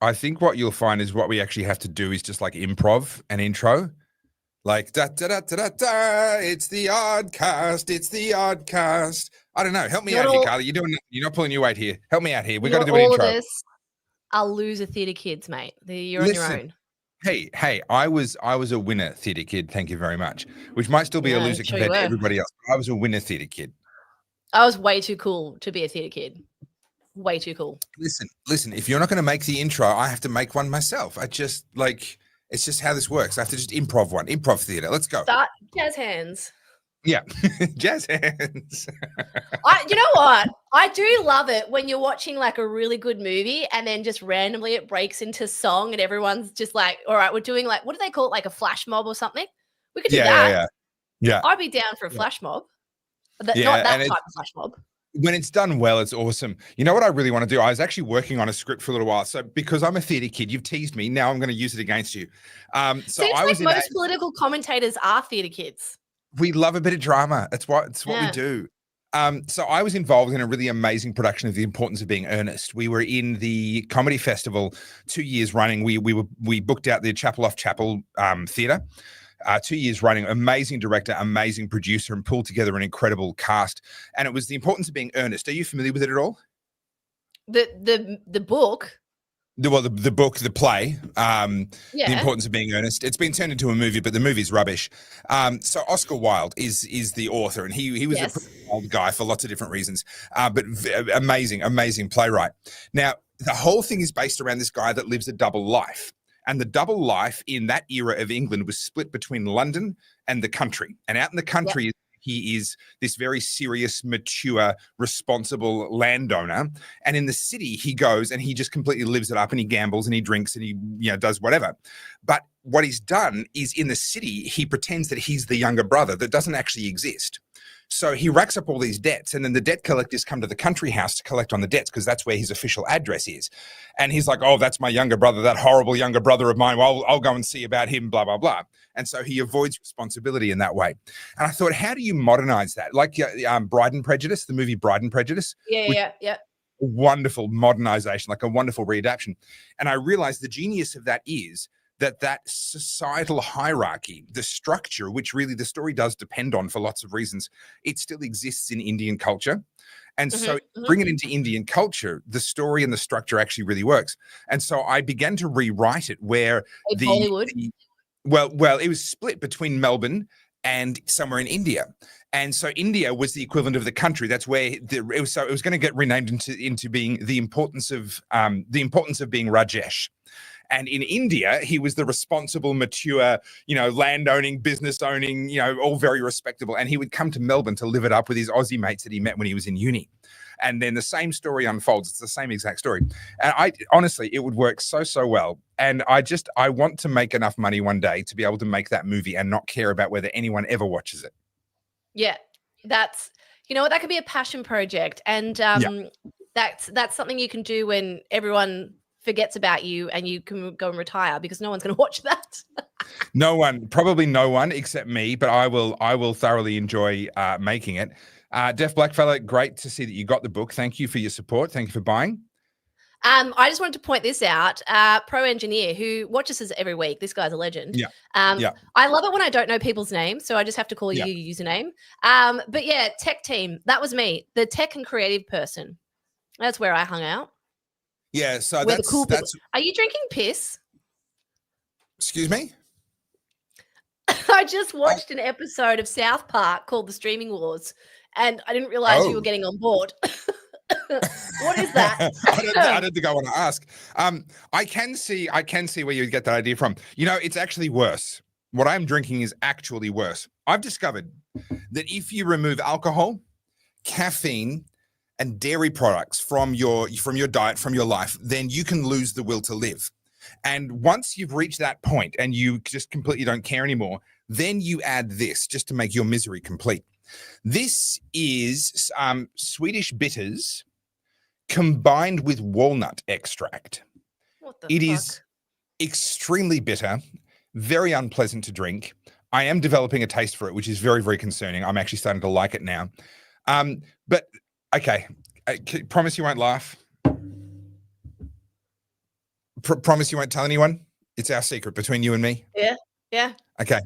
I think what you'll find is what we actually have to do is just like improv an intro. Like da da da da da da. It's the odd cast. It's the odd cast. I don't know. Help me Not out here, all, Carly. You're not pulling your weight here. Help me out here. We got to not do an all of intro. us are loser theatre kids, mate. You're on your Listen, own. hey. I was a winner theatre kid. Thank you very much. Which might still be a Yeah, loser I'm sure you compared to were. everybody else. I was a winner theatre kid. I was way too cool to be a theatre kid. Way too cool. Listen. If you're not going to make the intro, I have to make one myself. It's just how this works. I have to just improv one. Improv theatre. Let's go. Start jazz hands. Yeah, jazz hands. You know what? I do love it when you're watching like a really good movie and then just randomly it breaks into song and everyone's just like, all right, we're doing like, what do they call it? Like a flash mob or something? We could do that. Yeah. I'd be down for a flash mob. Not Yeah, that type of flash mob. When it's done well, it's awesome. You know what I really want to do? I was actually working on a script for a little while. So because I'm a theatre kid, you've teased me. Now I'm going to use it against you. Seems like most political commentators are theatre kids. We love a bit of drama. It's what we do. So I was involved in a really amazing production of The Importance of Being Earnest. We were in the comedy festival 2 years running. We booked out the Chapel Off Chapel theatre. 2 years running, amazing director, amazing producer, and pulled together an incredible cast. And it was The Importance of Being Earnest. Are you familiar with it at all? The book. The book, the play, The Importance of Being Earnest. It's been turned into a movie, but the movie's rubbish. So Oscar Wilde is the author, and he was a pretty old guy for lots of different reasons, but amazing playwright. Now, the whole thing is based around this guy that lives a double life. And the double life in that era of England was split between London and the country. And out in the country, he is this very serious, mature, responsible landowner. And in the city, he goes and he just completely lives it up and he gambles and he drinks and he does whatever. But what he's done is in the city, he pretends that he's the younger brother that doesn't actually exist. So he racks up all these debts, and then the debt collectors come to the country house to collect on the debts because that's where his official address is. And he's like, oh, that's my younger brother, that horrible younger brother of mine. Well, I'll go and see about him, blah, blah, blah. And so he avoids responsibility in that way. And I thought, how do you modernize that? Like Bride and Prejudice, the movie Bride and Prejudice. Yeah. Wonderful modernization, like a wonderful readaptation. And I realized the genius of that is that societal hierarchy, the structure, which really the story does depend on for lots of reasons, it still exists in Indian culture. And so bring it into Indian culture, the story and the structure actually really works. And so I began to rewrite it where Bollywood. Well, it was split between Melbourne and somewhere in India. And so India was the equivalent of the country. That's where it was going to get renamed into being the importance of being Rajesh. And in India, he was the responsible, mature, land-owning, business-owning, all very respectable. And he would come to Melbourne to live it up with his Aussie mates that he met when he was in uni. And then the same story unfolds. It's the same exact story. And honestly, it would work so well. And I want to make enough money one day to be able to make that movie and not care about whether anyone ever watches it. Yeah, that's, that could be a passion project. And that's something you can do when everyone forgets about you and you can go and retire because no one's going to watch that. Probably no one except me, but I will thoroughly enjoy making it. Deaf Blackfella, great to see that you got the book. Thank you for your support. Thank you for buying. I just wanted to point this out. Pro Engineer, who watches us every week. This guy's a legend. Yeah. I love it when I don't know people's names, so I just have to call you your username. But yeah, tech team. That was me, the tech and creative person. That's where I hung out. Yeah, so that's cool. Are you drinking piss? Excuse me? I just watched an episode of South Park called The Streaming Wars, and I didn't realize you were getting on board. What is that? I didn't think I want to ask. I can see where you get that idea from. It's actually worse. What I'm drinking is actually worse. I've discovered that if you remove alcohol, caffeine, and dairy products from your diet, from your life, then you can lose the will to live. And once you've reached that point and you just completely don't care anymore, then you add this just to make your misery complete. This is Swedish bitters combined with walnut extract. What the It fuck? is extremely bitter, very unpleasant to drink. I am developing a taste for it, which is very, very concerning. I'm actually starting to like it now. But okay, I promise you won't laugh. Promise you won't tell anyone? It's our secret between you and me. Yeah. Yeah. Okay.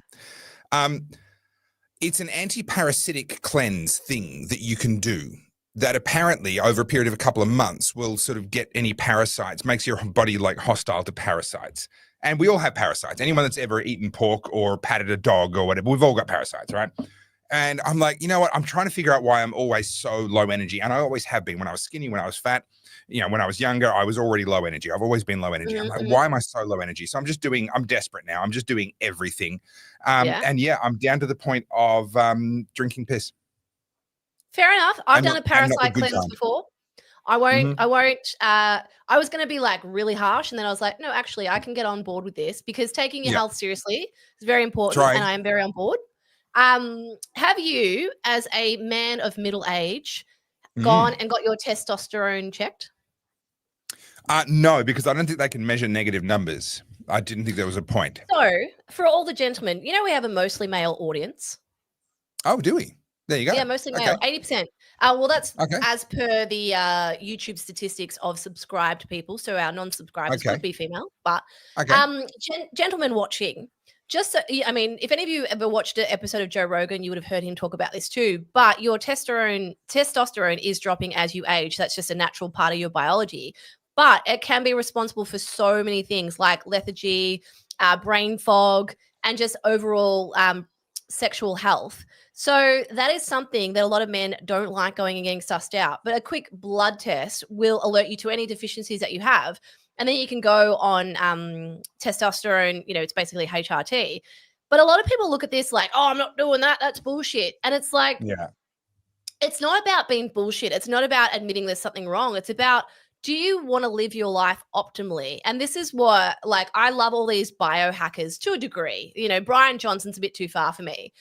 It's an anti-parasitic cleanse thing that you can do that apparently over a period of a couple of months will sort of get any parasites, makes your body like hostile to parasites. And we all have parasites. Anyone that's ever eaten pork or patted a dog or whatever, we've all got parasites, right? And I'm like, you know what? I'm trying to figure out why I'm always so low energy. And I always have been. When I was skinny, when I was fat, when I was younger, I was already low energy. I've always been low energy. I'm like, why am I so low energy? So I'm desperate now. I'm just doing everything. And yeah, I'm down to the point of drinking piss. Fair enough. I've done a parasite cleanse before. I won't. I was going to be like really harsh, and then I was like, no, actually, I can get on board with this because taking your health seriously is very important, and I am very on board. Have you, as a man of middle age, gone and got your testosterone checked? No, because I don't think they can measure negative numbers. I didn't think there was a point. So, for all the gentlemen, we have a mostly male audience. Oh, do we? There you go. Yeah, mostly male, 80%. Well, that's as per the YouTube statistics of subscribed people. So our non-subscribers could be female, but gentlemen watching, if any of you ever watched an episode of Joe Rogan, you would have heard him talk about this too. But your testosterone is dropping as you age. That's just a natural part of your biology. But it can be responsible for so many things like lethargy, brain fog, and just overall sexual health. So that is something that a lot of men don't like going and getting sussed out. But a quick blood test will alert you to any deficiencies that you have. And then you can go on testosterone, it's basically HRT. But a lot of people look at this like, oh, I'm not doing that. That's bullshit. And it's like, it's not about being bullshit. It's not about admitting there's something wrong. It's about, do you want to live your life optimally? And this is what, I love all these biohackers to a degree. Brian Johnson's a bit too far for me.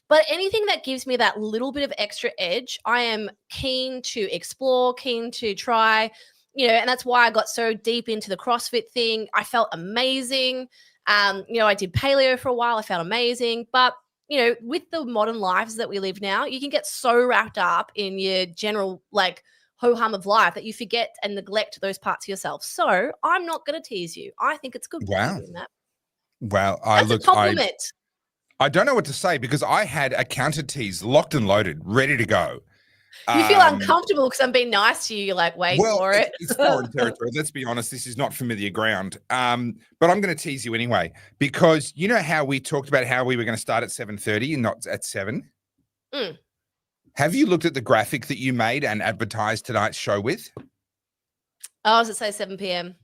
But anything that gives me that little bit of extra edge, I am keen to explore, keen to try, and that's why I got so deep into the CrossFit thing. I felt amazing. I did paleo for a while. I felt amazing. But, with the modern lives that we live now, you can get so wrapped up in your general, ho-hum of life that you forget and neglect those parts of yourself. So I'm not going to tease you. I think it's good. Wow. Doing that. Well, that's a compliment. I don't know what to say because I had a counter tease locked and loaded, ready to go. You feel uncomfortable because I'm being nice to you. You're like, wait for it. It's foreign territory. Let's be honest. This is not familiar ground. But I'm going to tease you anyway because you know how we talked about how we were going to start at 7:30 and not at 7? Have you looked at the graphic that you made and advertised tonight's show with? Oh, does it say 7 p.m.?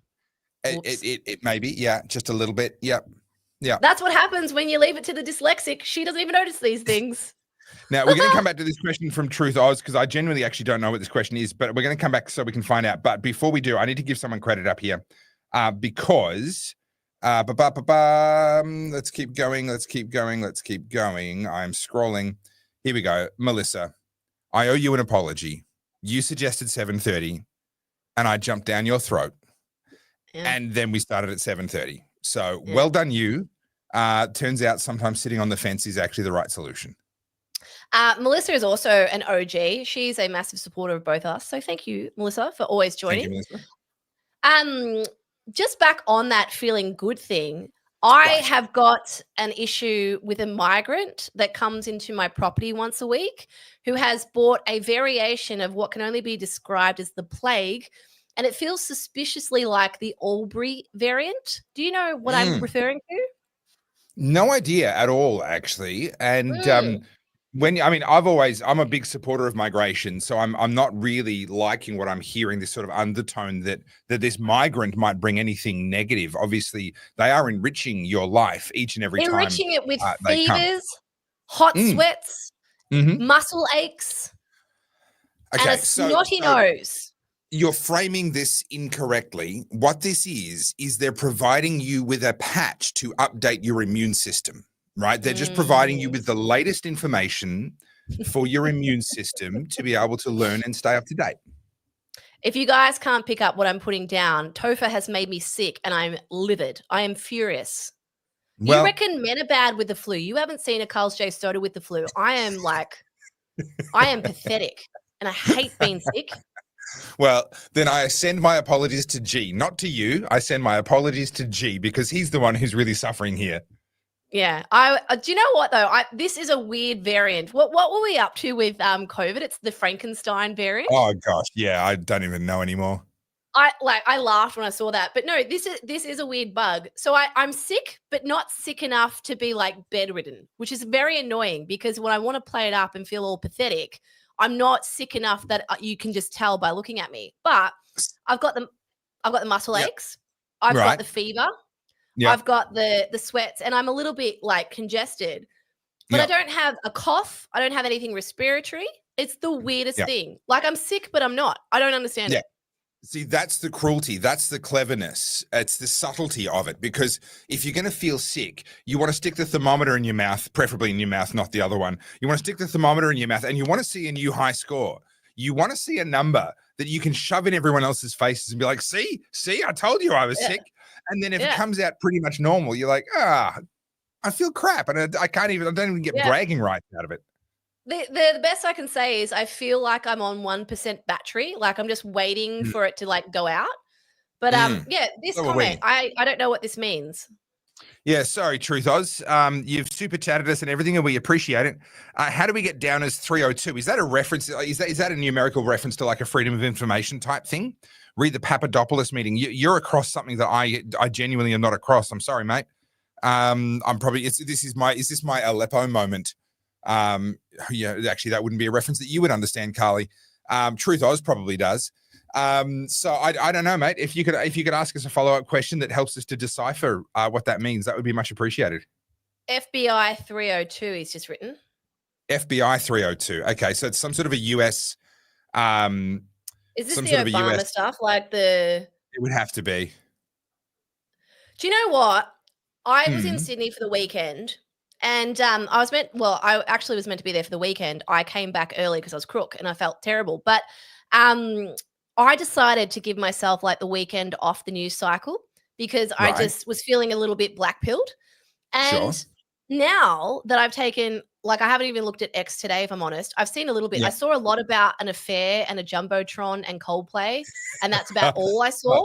It may be. Yeah, just a little bit. Yep. Yeah. That's what happens when you leave it to the dyslexic. She doesn't even notice these things. Now, we're going to come back to this question from Truth Oz because I genuinely actually don't know what this question is, but we're going to come back so we can find out. But before we do, I need to give someone credit up here because let's keep going. I'm scrolling. Here we go. Melissa, I owe you an apology. You suggested 7:30 and I jumped down your throat. Yeah. And then we started at 7:30. So well done you. Turns out sometimes sitting on the fence is actually the right solution. Melissa is also an OG. She's a massive supporter of both us. So thank you, Melissa, for always joining. Thank you, Melissa. Just back on that feeling good thing, I have got an issue with a migrant that comes into my property once a week who has bought a variation of what can only be described as the plague. And it feels suspiciously like the Albury variant. Do you know what I'm referring to? No idea at all, actually. And I'm a big supporter of migration, so I'm not really liking what I'm hearing, this sort of undertone that this migrant might bring anything negative. Obviously, they are enriching your life each and every time. Enriching it with fevers, hot sweats, muscle aches, and a snotty nose. You're framing this incorrectly. What this is they're providing you with a patch to update your immune system, right? They're just providing you with the latest information for your immune system to be able to learn and stay up to date. If you guys can't pick up what I'm putting down, Topher has made me sick and I'm livid. I am furious. Well, you reckon men are bad with the flu? You haven't seen a Carlz J Soda with the flu. I am pathetic and I hate being sick. Well, then I send my apologies to G, not to you. I send my apologies to G because he's the one who's really suffering here. Yeah. Do you know what though? This is a weird variant. What were we up to with COVID? It's the Frankenstein variant. Oh gosh, yeah, I don't even know anymore. I laughed when I saw that, but no, this is a weird bug. So I'm sick, but not sick enough to be like bedridden, which is very annoying because when I want to play it up and feel all pathetic, I'm not sick enough that you can just tell by looking at me. But I've got the muscle aches, I've got the fever, I've got the sweats, and I'm a little bit like congested. But I don't have a cough. I don't have anything respiratory. It's the weirdest thing. Like I'm sick, but I'm not. I don't understand it. See, that's the cruelty. That's the cleverness. It's the subtlety of it. Because if you're going to feel sick, you want to stick the thermometer in your mouth, preferably in your mouth, not the other one. You want to stick the thermometer in your mouth and you want to see a new high score. You want to see a number that you can shove in everyone else's faces and be like, see, I told you I was sick. And then if it comes out pretty much normal, you're like, I feel crap. And I don't even get bragging rights out of it. The best I can say is I feel like I'm on 1% battery. Like I'm just waiting for it to like go out. But this comment, I don't know what this means. Yeah, sorry, Truth Oz. You've super chatted us and everything, and we appreciate it. How do we get down as 302? Is that a reference? Is that a numerical reference to like a freedom of information type thing? Read the Papadopoulos meeting. You're across something that I genuinely am not across. I'm sorry, mate. I'm probably is this my Aleppo moment? Actually, that wouldn't be a reference that you would understand, Carly. Truth Oz probably does. So I don't know, mate. If you could ask us a follow-up question that helps us to decipher what that means, that would be much appreciated. FBI 302 he's just written. FBI 302. Okay, so it's some sort of a US. Is this the Obama stuff? Like the? It would have to be. Do you know what? I was in Sydney for the weekend. And I actually was meant to be there for the weekend. I came back early because I was crook and I felt terrible. But I decided to give myself like the weekend off the news cycle because I just was feeling a little bit black-pilled. And now that I've taken, like I haven't even looked at X today, if I'm honest. I've seen a little bit. I saw a lot about an affair and a Jumbotron and Coldplay. And that's about all I saw.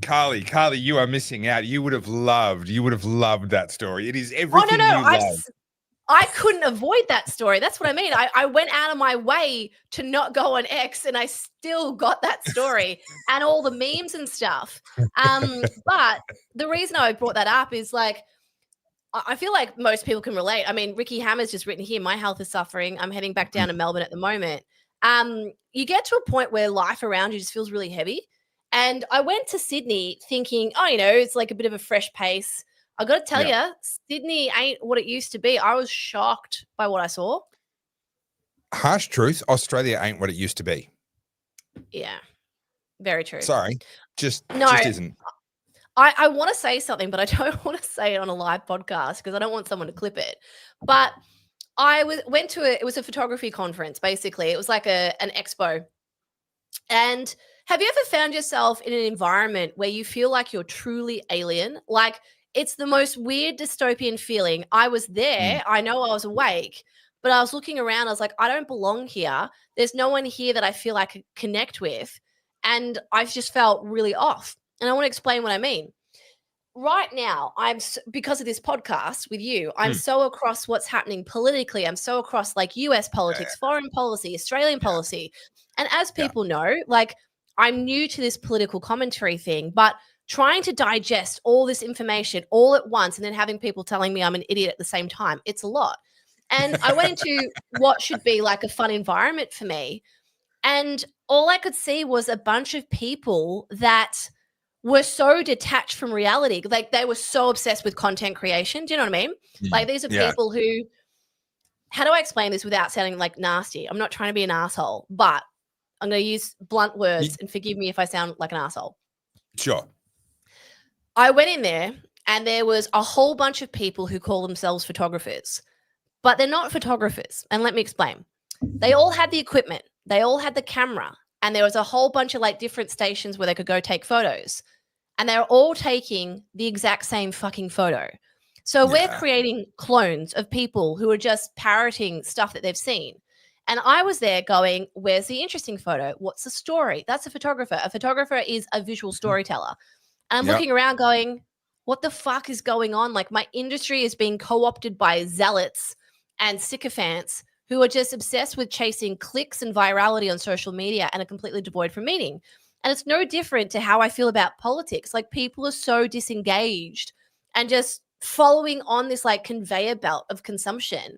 Carly, you are missing out. You would have loved that story. It is everything you love. I couldn't avoid that story. That's what I mean. I went out of my way to not go on X and I still got that story and all the memes and stuff. But the reason I brought that up is like, I feel like most people can relate. I mean, Ricky Hammer's just written here, my health is suffering. I'm heading back down to Melbourne at the moment. You get to a point where life around you just feels really heavy. And I went to Sydney thinking, it's like a bit of a fresh pace. I got to tell you, Sydney ain't what it used to be. I was shocked by what I saw. Harsh truth, Australia ain't what it used to be. Yeah, very true. Sorry, just isn't. I want to say something, but I don't want to say it on a live podcast because I don't want someone to clip it. But I went to it was a photography conference, basically. It was like an expo. And have you ever found yourself in an environment where you feel like you're truly alien? Like it's the most weird dystopian feeling. I was there. I know I was awake, but I was looking around. I was like, I don't belong here. There's no one here that I feel I could connect with. And I've just felt really off. And I want to explain what I mean. Right now, because of this podcast with you, I'm so across what's happening politically. I'm so across like US politics, foreign policy, Australian policy. And as people know, like I'm new to this political commentary thing, but trying to digest all this information all at once and then having people telling me I'm an idiot at the same time, it's a lot. And I went into what should be like a fun environment for me. And all I could see was a bunch of people that were so detached from reality. Like they were so obsessed with content creation. Do you know what I mean? Like these are people who, how do I explain this without sounding like nasty? I'm not trying to be an asshole, but I'm going to use blunt words and forgive me if I sound like an asshole. Sure. I went in there and there was a whole bunch of people who call themselves photographers, but they're not photographers. And let me explain. They all had the equipment. They all had the camera. And there was a whole bunch of like different stations where they could go take photos. And they're all taking the exact same fucking photo. So we're creating clones of people who are just parroting stuff that they've seen. And I was there going, where's the interesting photo? What's the story? That's a photographer. A photographer is a visual storyteller. And I'm looking around going, what the fuck is going on? Like, my industry is being co-opted by zealots and sycophants who are just obsessed with chasing clicks and virality on social media and are completely devoid from meaning. And it's no different to how I feel about politics. Like, people are so disengaged and just following on this like conveyor belt of consumption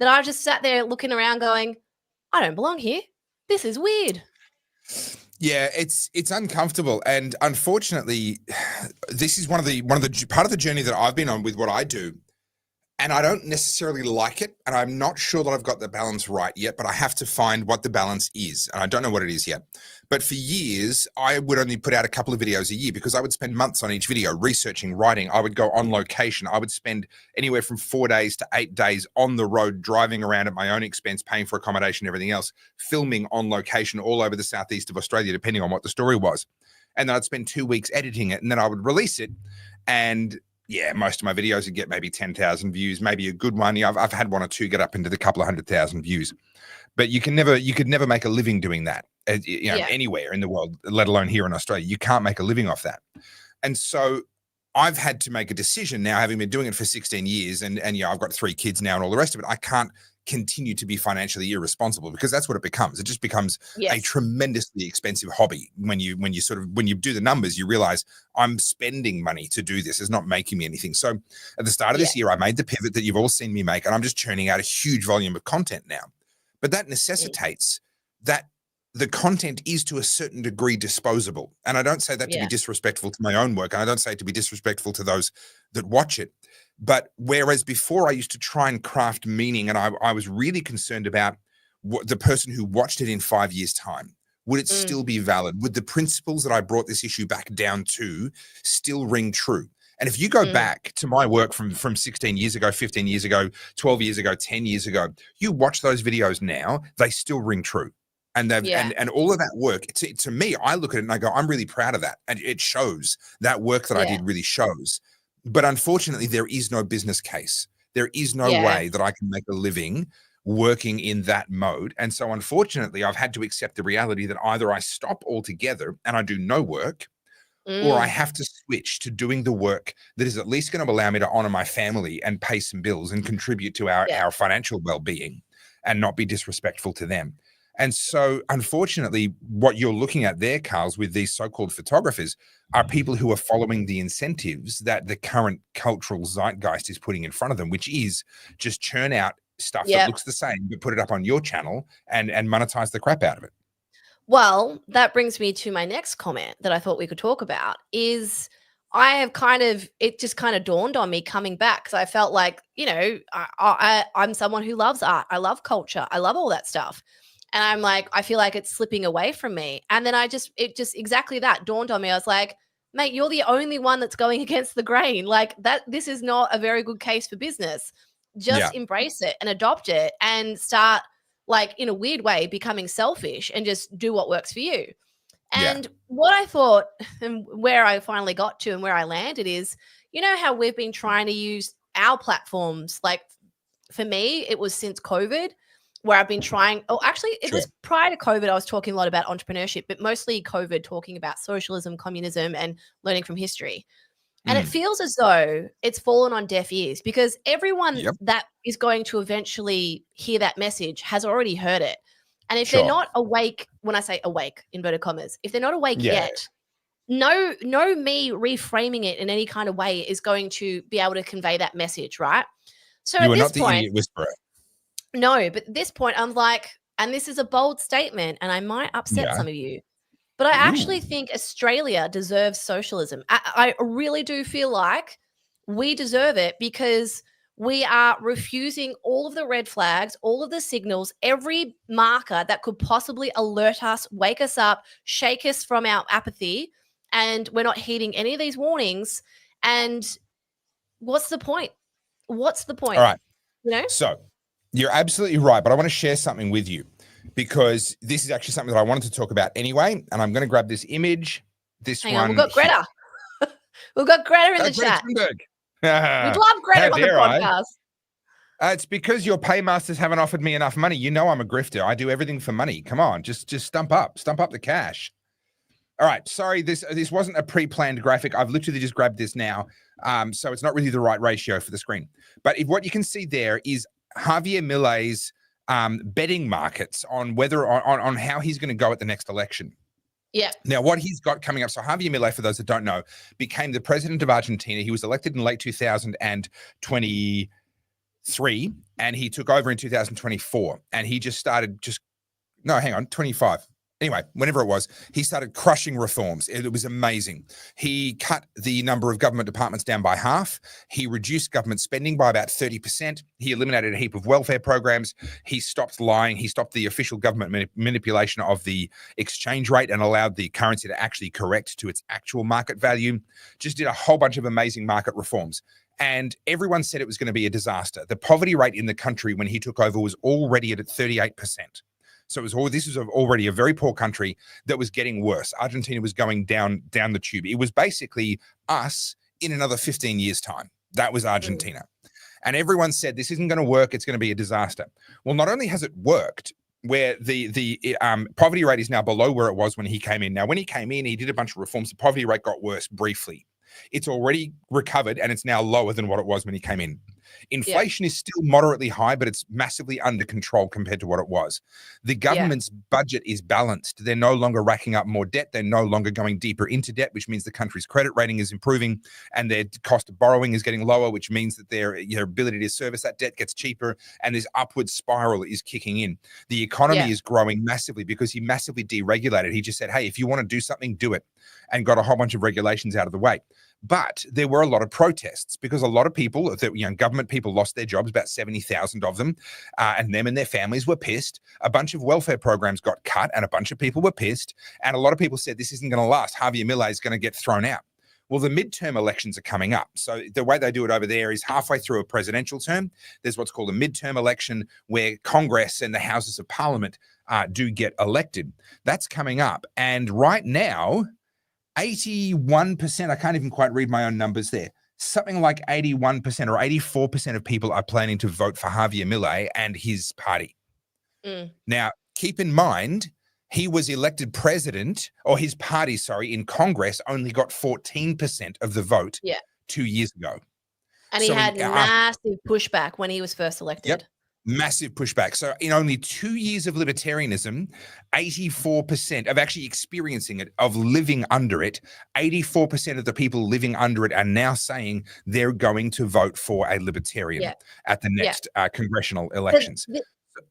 that I just sat there looking around going, I don't belong here. This is weird. Yeah, it's uncomfortable, and unfortunately, this is part of the journey that I've been on with what I do, and I don't necessarily like it, and I'm not sure that I've got the balance right yet, but I have to find what the balance is, and I don't know what it is yet. But for years, I would only put out a couple of videos a year because I would spend months on each video, researching, writing. I would go on location. I would spend anywhere from 4 days to 8 days on the road, driving around at my own expense, paying for accommodation, everything else, filming on location all over the southeast of Australia, depending on what the story was. And then I'd spend 2 weeks editing it, and then I would release it. And yeah, most of my videos would get maybe 10,000 views, maybe a good one. Yeah, I've had one or two get up into the couple of 100,000 views. But you could never make a living doing that, anywhere in the world, let alone here in Australia. You can't make a living off that. And so I've had to make a decision now, having been doing it for 16 years, and I've got 3 kids now and all the rest of it. I can't continue to be financially irresponsible, because that's what it becomes. It just becomes a tremendously expensive hobby. When you do the numbers, you realize I'm spending money to do this. It's not making me anything. So at the start of this year, I made the pivot that you've all seen me make, and I'm just churning out a huge volume of content now. But that necessitates that the content is to a certain degree disposable. And I don't say that to be disrespectful to my own work, and I don't say it to be disrespectful to those that watch it. But whereas before I used to try and craft meaning, and I was really concerned about what the person who watched it in 5 years' time, would it still be valid? Would the principles that I brought this issue back down to still ring true? And if you go back to my work from 16 years ago, 15 years ago, 12 years ago, 10 years ago, you watch those videos now, they still ring true. And they've and all of that work, to me, I look at it and I go, I'm really proud of that. And it shows that work that I did really shows. But unfortunately, there is no business case. There is no way that I can make a living working in that mode. And so unfortunately, I've had to accept the reality that either I stop altogether and I do no work, or I have to switch to doing the work that is at least going to allow me to honor my family and pay some bills and contribute to our financial well-being and not be disrespectful to them. And so, unfortunately, what you're looking at there, Carlz, with these so-called photographers are people who are following the incentives that the current cultural zeitgeist is putting in front of them, which is just churn out stuff that looks the same, but put it up on your channel and monetize the crap out of it. Well, that brings me to my next comment that I thought we could talk about is it just kind of dawned on me coming back, because I felt like, I'm someone who loves art. I love culture. I love all that stuff. And I'm like, I feel like it's slipping away from me. And then it just exactly that dawned on me. I was like, mate, you're the only one that's going against the grain. Like this is not a very good case for business. Just embrace it and adopt it and start, like, in a weird way, becoming selfish and just do what works for you. And what I thought, and where I finally got to and where I landed is, how we've been trying to use our platforms. Like, for me, it was since COVID, where I've been trying, it was prior to COVID, I was talking a lot about entrepreneurship, but mostly COVID, talking about socialism, communism, and learning from history. And it feels as though it's fallen on deaf ears, because everyone that is going to eventually hear that message has already heard it. And if they're not awake, when I say awake, inverted commas, if they're not awake yet, no me reframing it in any kind of way is going to be able to convey that message, right? So you are not the idiot whisperer. No, but at this point, I'm like, and this is a bold statement, and I might upset some of you, but I actually think Australia deserves socialism. I really do feel like we deserve it, because we are refusing all of the red flags, all of the signals, every marker that could possibly alert us, wake us up, shake us from our apathy, and we're not heeding any of these warnings. And what's the point? What's the point? All right. So you're absolutely right, but I want to share something with you, because this is actually something that I wanted to talk about anyway, and I'm going to grab this image. Hang on, we've got Greta. We've got Greta in the chat. We'd love Greta on the podcast. It's because your paymasters haven't offered me enough money. You know I'm a grifter. I do everything for money. Come on, just stump up the cash. All right, sorry, this wasn't a pre-planned graphic. I've literally just grabbed this now, so it's not really the right ratio for the screen. But what you can see there is Javier Milei's betting markets on whether on how he's going to go at the next election. Yeah. Now, what he's got coming up. So Javier Milei, for those that don't know, became the president of Argentina. He was elected in late 2023, and he took over in 2024. And he just started 25. Anyway, whenever it was, he started crushing reforms. It was amazing. He cut the number of government departments down by half. He reduced government spending by about 30%. He eliminated a heap of welfare programs. He stopped lying. He stopped the official government manipulation of the exchange rate and allowed the currency to actually correct to its actual market value. Just did a whole bunch of amazing market reforms. And everyone said it was going to be a disaster. The poverty rate in the country when he took over was already at 38%. So this was already a very poor country that was getting worse. Argentina was going down the tube. It was basically us in another 15 years' time. That was Argentina. And everyone said, this isn't going to work. It's going to be a disaster. Well, not only has it worked, where the poverty rate is now below where it was when he came in. Now, when he came in, he did a bunch of reforms. The poverty rate got worse briefly. It's already recovered, and it's now lower than what it was when he came in. Inflation is still moderately high, but it's massively under control compared to what it was. The government's budget is balanced. They're no longer racking up more debt. They're no longer going deeper into debt, which means the country's credit rating is improving, and their cost of borrowing is getting lower, which means that their ability to service that debt gets cheaper, and this upward spiral is kicking in. The economy is growing massively because he massively deregulated. He just said, hey, if you want to do something, do it, and got a whole bunch of regulations out of the way. But there were a lot of protests because a lot of people, government people lost their jobs, about 70,000 of them, and them and their families were pissed. A bunch of welfare programs got cut and a bunch of people were pissed. And a lot of people said, this isn't going to last. Javier Milei is going to get thrown out. Well, the midterm elections are coming up. So the way they do it over there is halfway through a presidential term, there's what's called a midterm election where Congress and the Houses of Parliament do get elected. That's coming up. And right now, 81%, I can't even quite read my own numbers there. Something like 81% or 84% of people are planning to vote for Javier Milei and his party. Now, keep in mind, he was elected president, or his party, in Congress only got 14% of the vote 2 years ago. And he had massive pushback when he was first elected. Yep. Massive pushback. So in only 2 years of libertarianism, 84% of actually experiencing it, of living under it, 84% of the people living under it are now saying they're going to vote for a libertarian at the next congressional elections.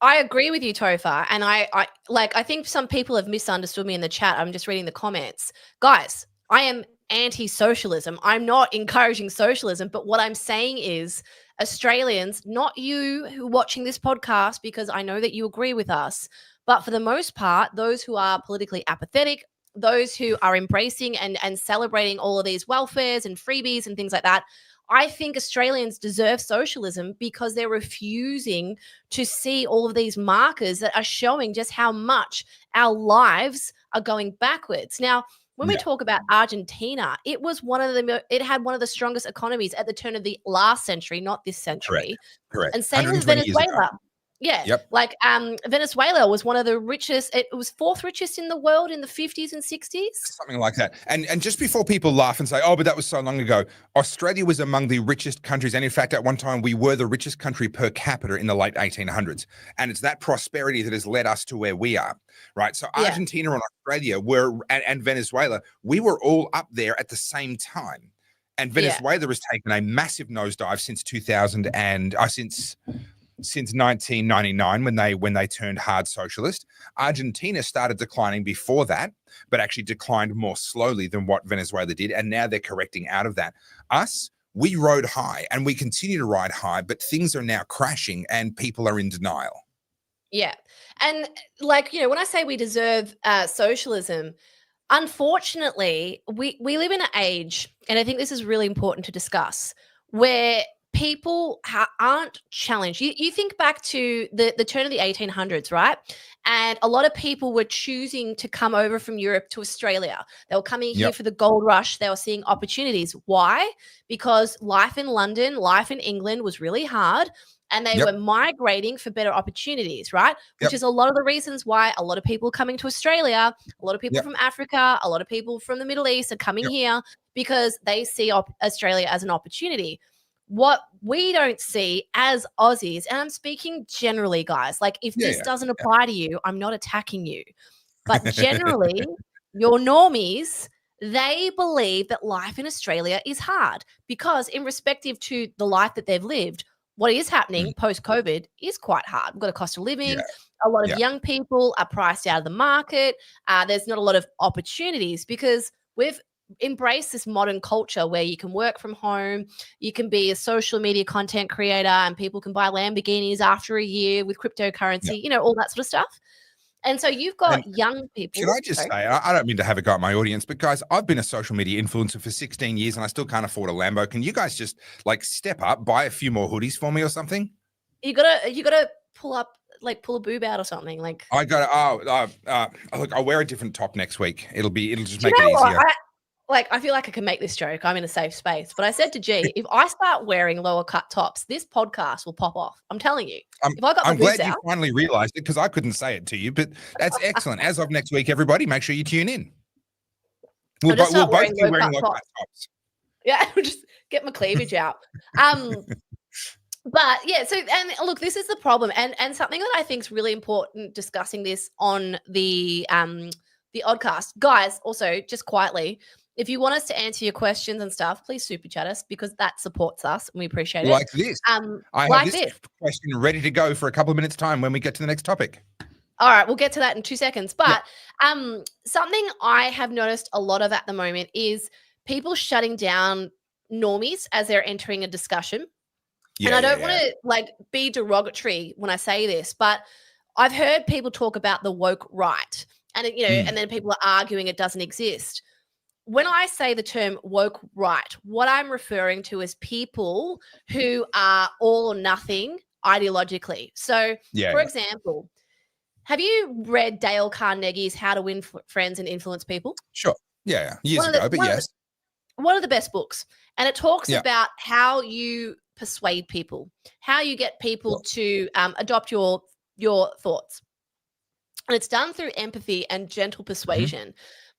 I agree with you, Topher. And I think some people have misunderstood me in the chat. I'm just reading the comments. Guys, I am anti-socialism. I'm not encouraging socialism, but what I'm saying is Australians, not you who are watching this podcast, because I know that you agree with us, but for the most part, those who are politically apathetic, those who are embracing and celebrating all of these welfares and freebies and things like that, I think Australians deserve socialism because they're refusing to see all of these markers that are showing just how much our lives are going backwards. Now, when we talk about Argentina, it was it had one of the strongest economies at the turn of the last century, not this century. Correct. And same with Venezuela. Venezuela was one of the richest. It was fourth richest in the world in the 50s and 60s. Something like that. And just before people laugh and say, oh, but that was so long ago, Australia was among the richest countries. And in fact, at one time, we were the richest country per capita in the late 1800s. And it's that prosperity that has led us to where we are, right? So Argentina and Australia and Venezuela, we were all up there at the same time. And Venezuela has taken a massive nosedive since 2000 and since 1999 when they turned hard socialist. Argentina started declining before that, but actually declined more slowly than what Venezuela did. And now they're correcting out of that. Us, we rode high and we continue to ride high, but things are now crashing and people are in denial. Yeah. And when I say we deserve socialism, unfortunately, we live in an age, and I think this is really important to discuss, where people aren't challenged. You think back to the turn of the 1800s, right? And a lot of people were choosing to come over from Europe to Australia. They were coming here for the gold rush. They were seeing opportunities. Why? Because life in London, life in England was really hard. and they were migrating for better opportunities, right? Which is a lot of the reasons why a lot of people coming to Australia, a lot of people from Africa, a lot of people from the Middle East are coming here because they see Australia as an opportunity. What we don't see as Aussies, and I'm speaking generally, guys, like if this doesn't apply to you, I'm not attacking you. But generally, your normies, they believe that life in Australia is hard because in respective to the life that they've lived, what is happening post-COVID is quite hard. We've got a cost of living. A lot of young people are priced out of the market. There's not a lot of opportunities because we've embraced this modern culture where you can work from home, you can be a social media content creator, and people can buy Lamborghinis after a year with cryptocurrency, you know, all that sort of stuff. And so you've got young people. Can I just say, I don't mean to have a go at my audience, but guys, I've been a social media influencer for 16 years and I still can't afford a Lambo. Can you guys just like step up, buy a few more hoodies for me or something? You gotta pull a boob out or something. Like I gotta, look, I'll wear a different top next week. It'll just make it easier. I feel like I can make this joke. I'm in a safe space. But I said to G, if I start wearing lower cut tops, this podcast will pop off. I'm telling you. I'm glad you finally realized it because I couldn't say it to you, but that's excellent. As of next week, everybody, make sure you tune in. We'll both be wearing low cut tops. Yeah, just get my cleavage out. But yeah, so and look, this is the problem. And something that I think is really important discussing this on the Oddcast. Guys, also just quietly, if you want us to answer your questions and stuff, please super chat us because that supports us and we appreciate it. Like this. I have this question ready to go for a couple of minutes' time when we get to the next topic. All right, we'll get to that in 2 seconds. But something I have noticed a lot of at the moment is people shutting down normies as they're entering a discussion. And I don't want to like be derogatory when I say this, but I've heard people talk about the woke right and, you know, and then people are arguing it doesn't exist. When I say the term woke right, what I'm referring to is people who are all or nothing ideologically. So, for example, have you read Dale Carnegie's How to Win Friends and Influence People? Sure. Yeah. Years ago, but yes. One of the best books. And it talks about how you persuade people, how you get people to adopt your thoughts. And it's done through empathy and gentle persuasion.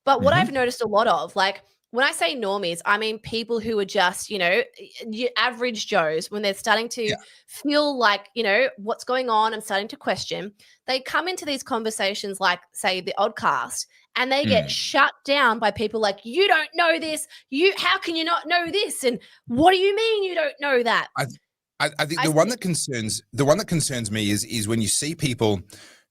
But what I've noticed a lot of, like when I say normies, I mean people who are just, you know, your average Joes, when they're starting to feel like, you know, what's going on and starting to question, they come into these conversations like, say, the Oddcast, and they get shut down by people like, you don't know this. How can you not know this? And what do you mean you don't know that? I think the one that concerns me is when you see people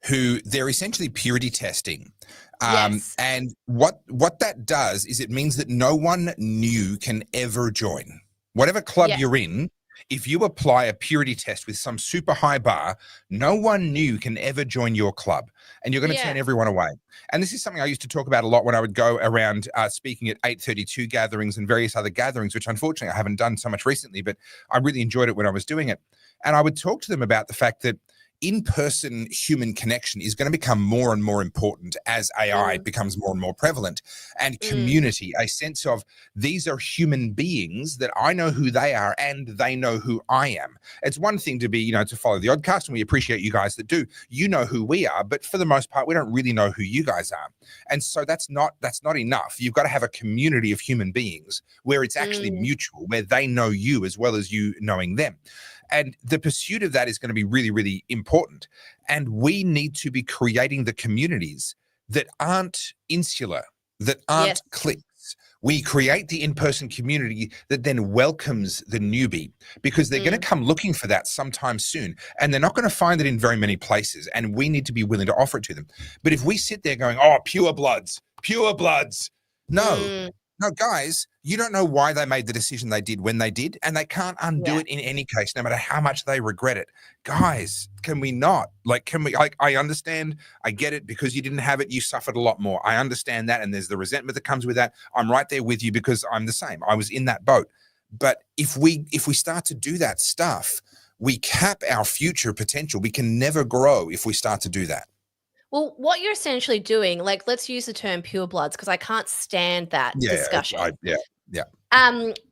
who they're essentially purity testing. And what that does is it means that no one new can ever join. Whatever club you're in, if you apply a purity test with some super high bar, no one new can ever join your club and you're going to turn everyone away. And this is something I used to talk about a lot when I would go around speaking at 832 gatherings and various other gatherings, which unfortunately I haven't done so much recently, but I really enjoyed it when I was doing it. And I would talk to them about the fact that in-person human connection is going to become more and more important as AI becomes more and more prevalent, and community, a sense of these are human beings that I know who they are and they know who I am. It's one thing to be, you know, to follow the Oddcast, and we appreciate you guys that do. You know who we are, but for the most part, we don't really know who you guys are. And so that's not enough. You've got to have a community of human beings where it's actually mutual, where they know you as well as you knowing them. And the pursuit of that is going to be really, really important. And we need to be creating the communities that aren't insular, that aren't cliques. We create the in-person community that then welcomes the newbie, because they're going to come looking for that sometime soon. And they're not going to find it in very many places. And we need to be willing to offer it to them. But if we sit there going, oh, pure bloods, no. No, guys, you don't know why they made the decision they did when they did, and they can't undo it in any case, no matter how much they regret it. Guys, can we not? Like, can we? I understand, I get it, because you didn't have it, you suffered a lot more. I understand that, and there's the resentment that comes with that. I'm right there with you because I'm the same. I was in that boat. But if we start to do that stuff, we cap our future potential. We can never grow if we start to do that. Well, what you're essentially doing, like, let's use the term pure bloods because I can't stand that discussion.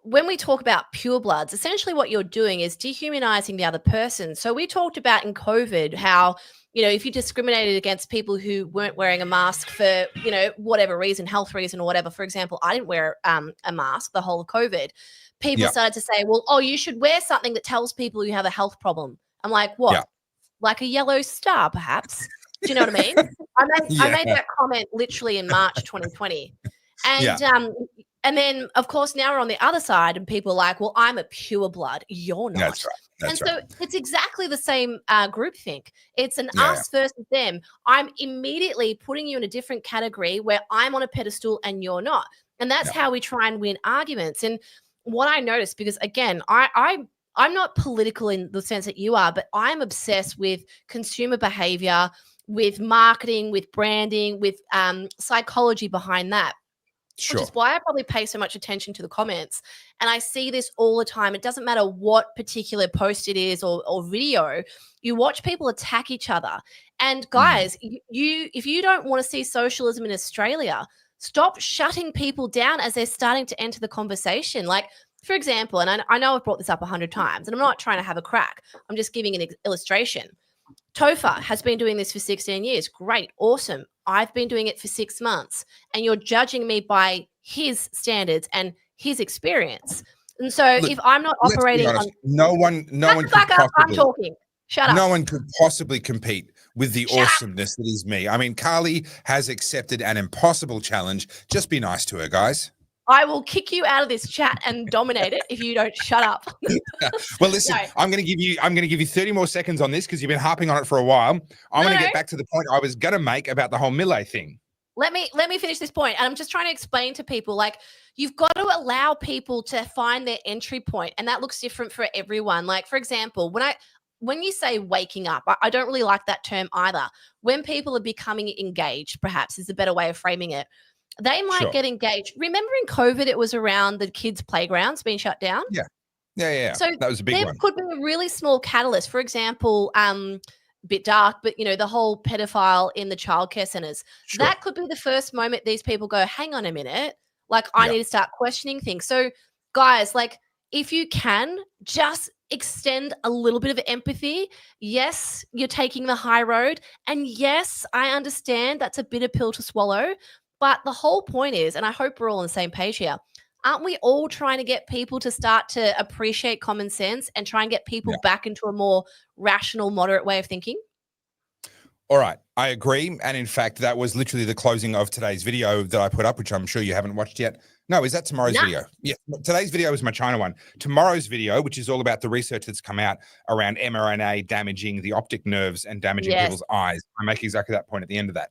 when we talk about purebloods, essentially what you're doing is dehumanizing the other person. So we talked about in COVID how, if you discriminated against people who weren't wearing a mask for, whatever reason, health reason or whatever. For example, I didn't wear a mask the whole of COVID. People started to say, well, oh, you should wear something that tells people you have a health problem. I'm like, what? Yeah. Like a yellow star, perhaps? Do you know what I mean? I made that comment literally in March 2020. And then, of course, now we're on the other side and people are like, well, I'm a pure blood. You're not. That's right. So it's exactly the same groupthink. It's an us versus them. I'm immediately putting you in a different category where I'm on a pedestal and you're not. And that's how we try and win arguments. And what I noticed, because again, I'm not political in the sense that you are, but I'm obsessed with consumer behavior, with marketing, with branding, with psychology behind that. Sure. Which is why I probably pay so much attention to the comments. And I see this all the time. It doesn't matter what particular post it is or video. You watch people attack each other. And guys, if you don't want to see socialism in Australia, stop shutting people down as they're starting to enter the conversation. Like, for example, and I know I've brought this up 100 times, and I'm not trying to have a crack. I'm just giving an illustration. Topher has been doing this for 16 years. Great. Awesome. I've been doing it for 6 months, and you're judging me by his standards and his experience. And so if I'm not operating on no one could possibly, I'm talking. Shut up. No one could possibly compete with the awesomeness that is me. I mean, Carly has accepted an impossible challenge. Just be nice to her, guys. I will kick you out of this chat and dominate it if you don't shut up. Well, listen, no. I'm going to give you 30 more seconds on this because you've been harping on it for a while. I'm going to get back to the point I was going to make about the whole Millet thing. Let me finish this point. And I'm just trying to explain to people, like, you've got to allow people to find their entry point, and that looks different for everyone. Like, for example, when you say waking up, I don't really like that term either. When people are becoming engaged, perhaps is a better way of framing it. They might get engaged. Remember in COVID, it was around the kids' playgrounds being shut down? Yeah. So that was a big one. There could be a really small catalyst. For example, a bit dark, but, the whole pedophile in the childcare centers. Sure. That could be the first moment these people go, hang on a minute, like I need to start questioning things. So guys, like if you can just extend a little bit of empathy. Yes, you're taking the high road. And yes, I understand that's a bitter pill to swallow. But the whole point is, and I hope we're all on the same page here, aren't we all trying to get people to start to appreciate common sense and try and get people back into a more rational, moderate way of thinking? All right. I agree. And in fact, that was literally the closing of today's video that I put up, which I'm sure you haven't watched yet. No, is that tomorrow's video? Yeah. Today's video is my China one. Tomorrow's video, which is all about the research that's come out around mRNA damaging the optic nerves and damaging people's eyes. I make exactly that point at the end of that.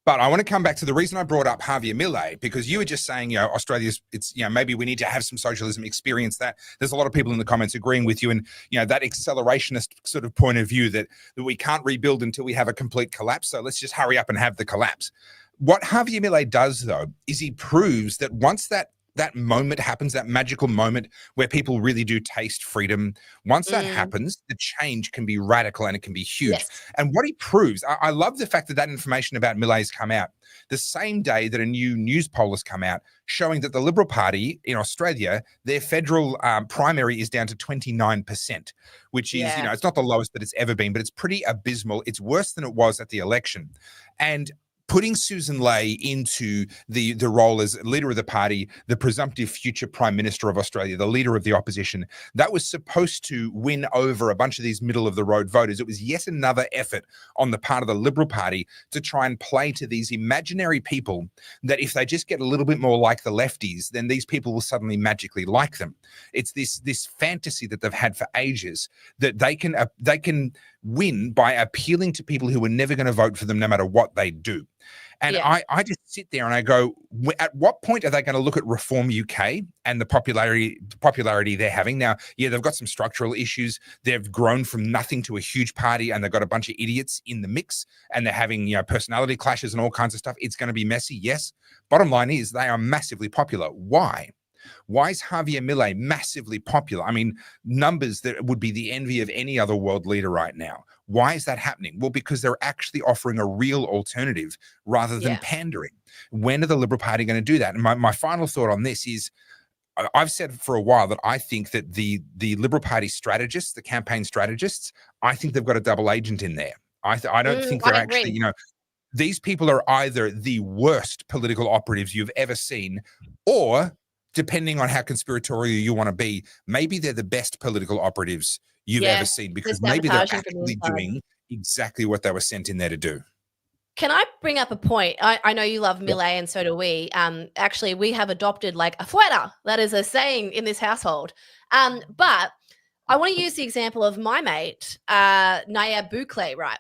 But I want to come back to the reason I brought up Javier Milei, because you were just saying, Australia's, it's, maybe we need to have some socialism, experience that. There's a lot of people in the comments agreeing with you. And, that accelerationist sort of point of view that we can't rebuild until we have a complete collapse. So let's just hurry up and have the collapse. What Javier Milei does, though, is he proves that once that moment happens, that magical moment where people really do taste freedom, once that happens, the change can be radical and it can be huge. Yes. And what he proves, I love the fact that information about Millet's come out the same day that a new news poll has come out showing that the Liberal Party in Australia, their federal primary is down to 29%, which is, it's not the lowest that it's ever been, but it's pretty abysmal. It's worse than it was at the election. And putting Susan Ley into the role as leader of the party, the presumptive future prime minister of Australia, the leader of the opposition, that was supposed to win over a bunch of these middle of the road voters. It was yet another effort on the part of the Liberal Party to try and play to these imaginary people that if they just get a little bit more like the lefties, then these people will suddenly magically like them. It's this fantasy that they've had for ages that they can win by appealing to people who are never going to vote for them no matter what they do. And I just sit there and I go, at what point are they going to look at Reform UK and the popularity they're having? Now, they've got some structural issues. They've grown from nothing to a huge party and they've got a bunch of idiots in the mix and they're having, personality clashes and all kinds of stuff. It's going to be messy, yes. Bottom line is they are massively popular. Why? Why is Javier Milei massively popular? I mean, numbers that would be the envy of any other world leader right now. Why is that happening? Well, because they're actually offering a real alternative rather than pandering. When are the Liberal Party going to do that? And my final thought on this is, I've said for a while that I think that the Liberal Party strategists, the campaign strategists, I think they've got a double agent in there. I don't think they're actually, these people are either the worst political operatives you've ever seen, or depending on how conspiratorial you want to be, maybe they're the best political operatives you've ever seen, because maybe they're actually doing exactly what they were sent in there to do. Can I bring up a point? I know you love Millet, and so do we. Actually, we have adopted like a fuera. That is a saying in this household. But I want to use the example of my mate, Nayib Bukele, right?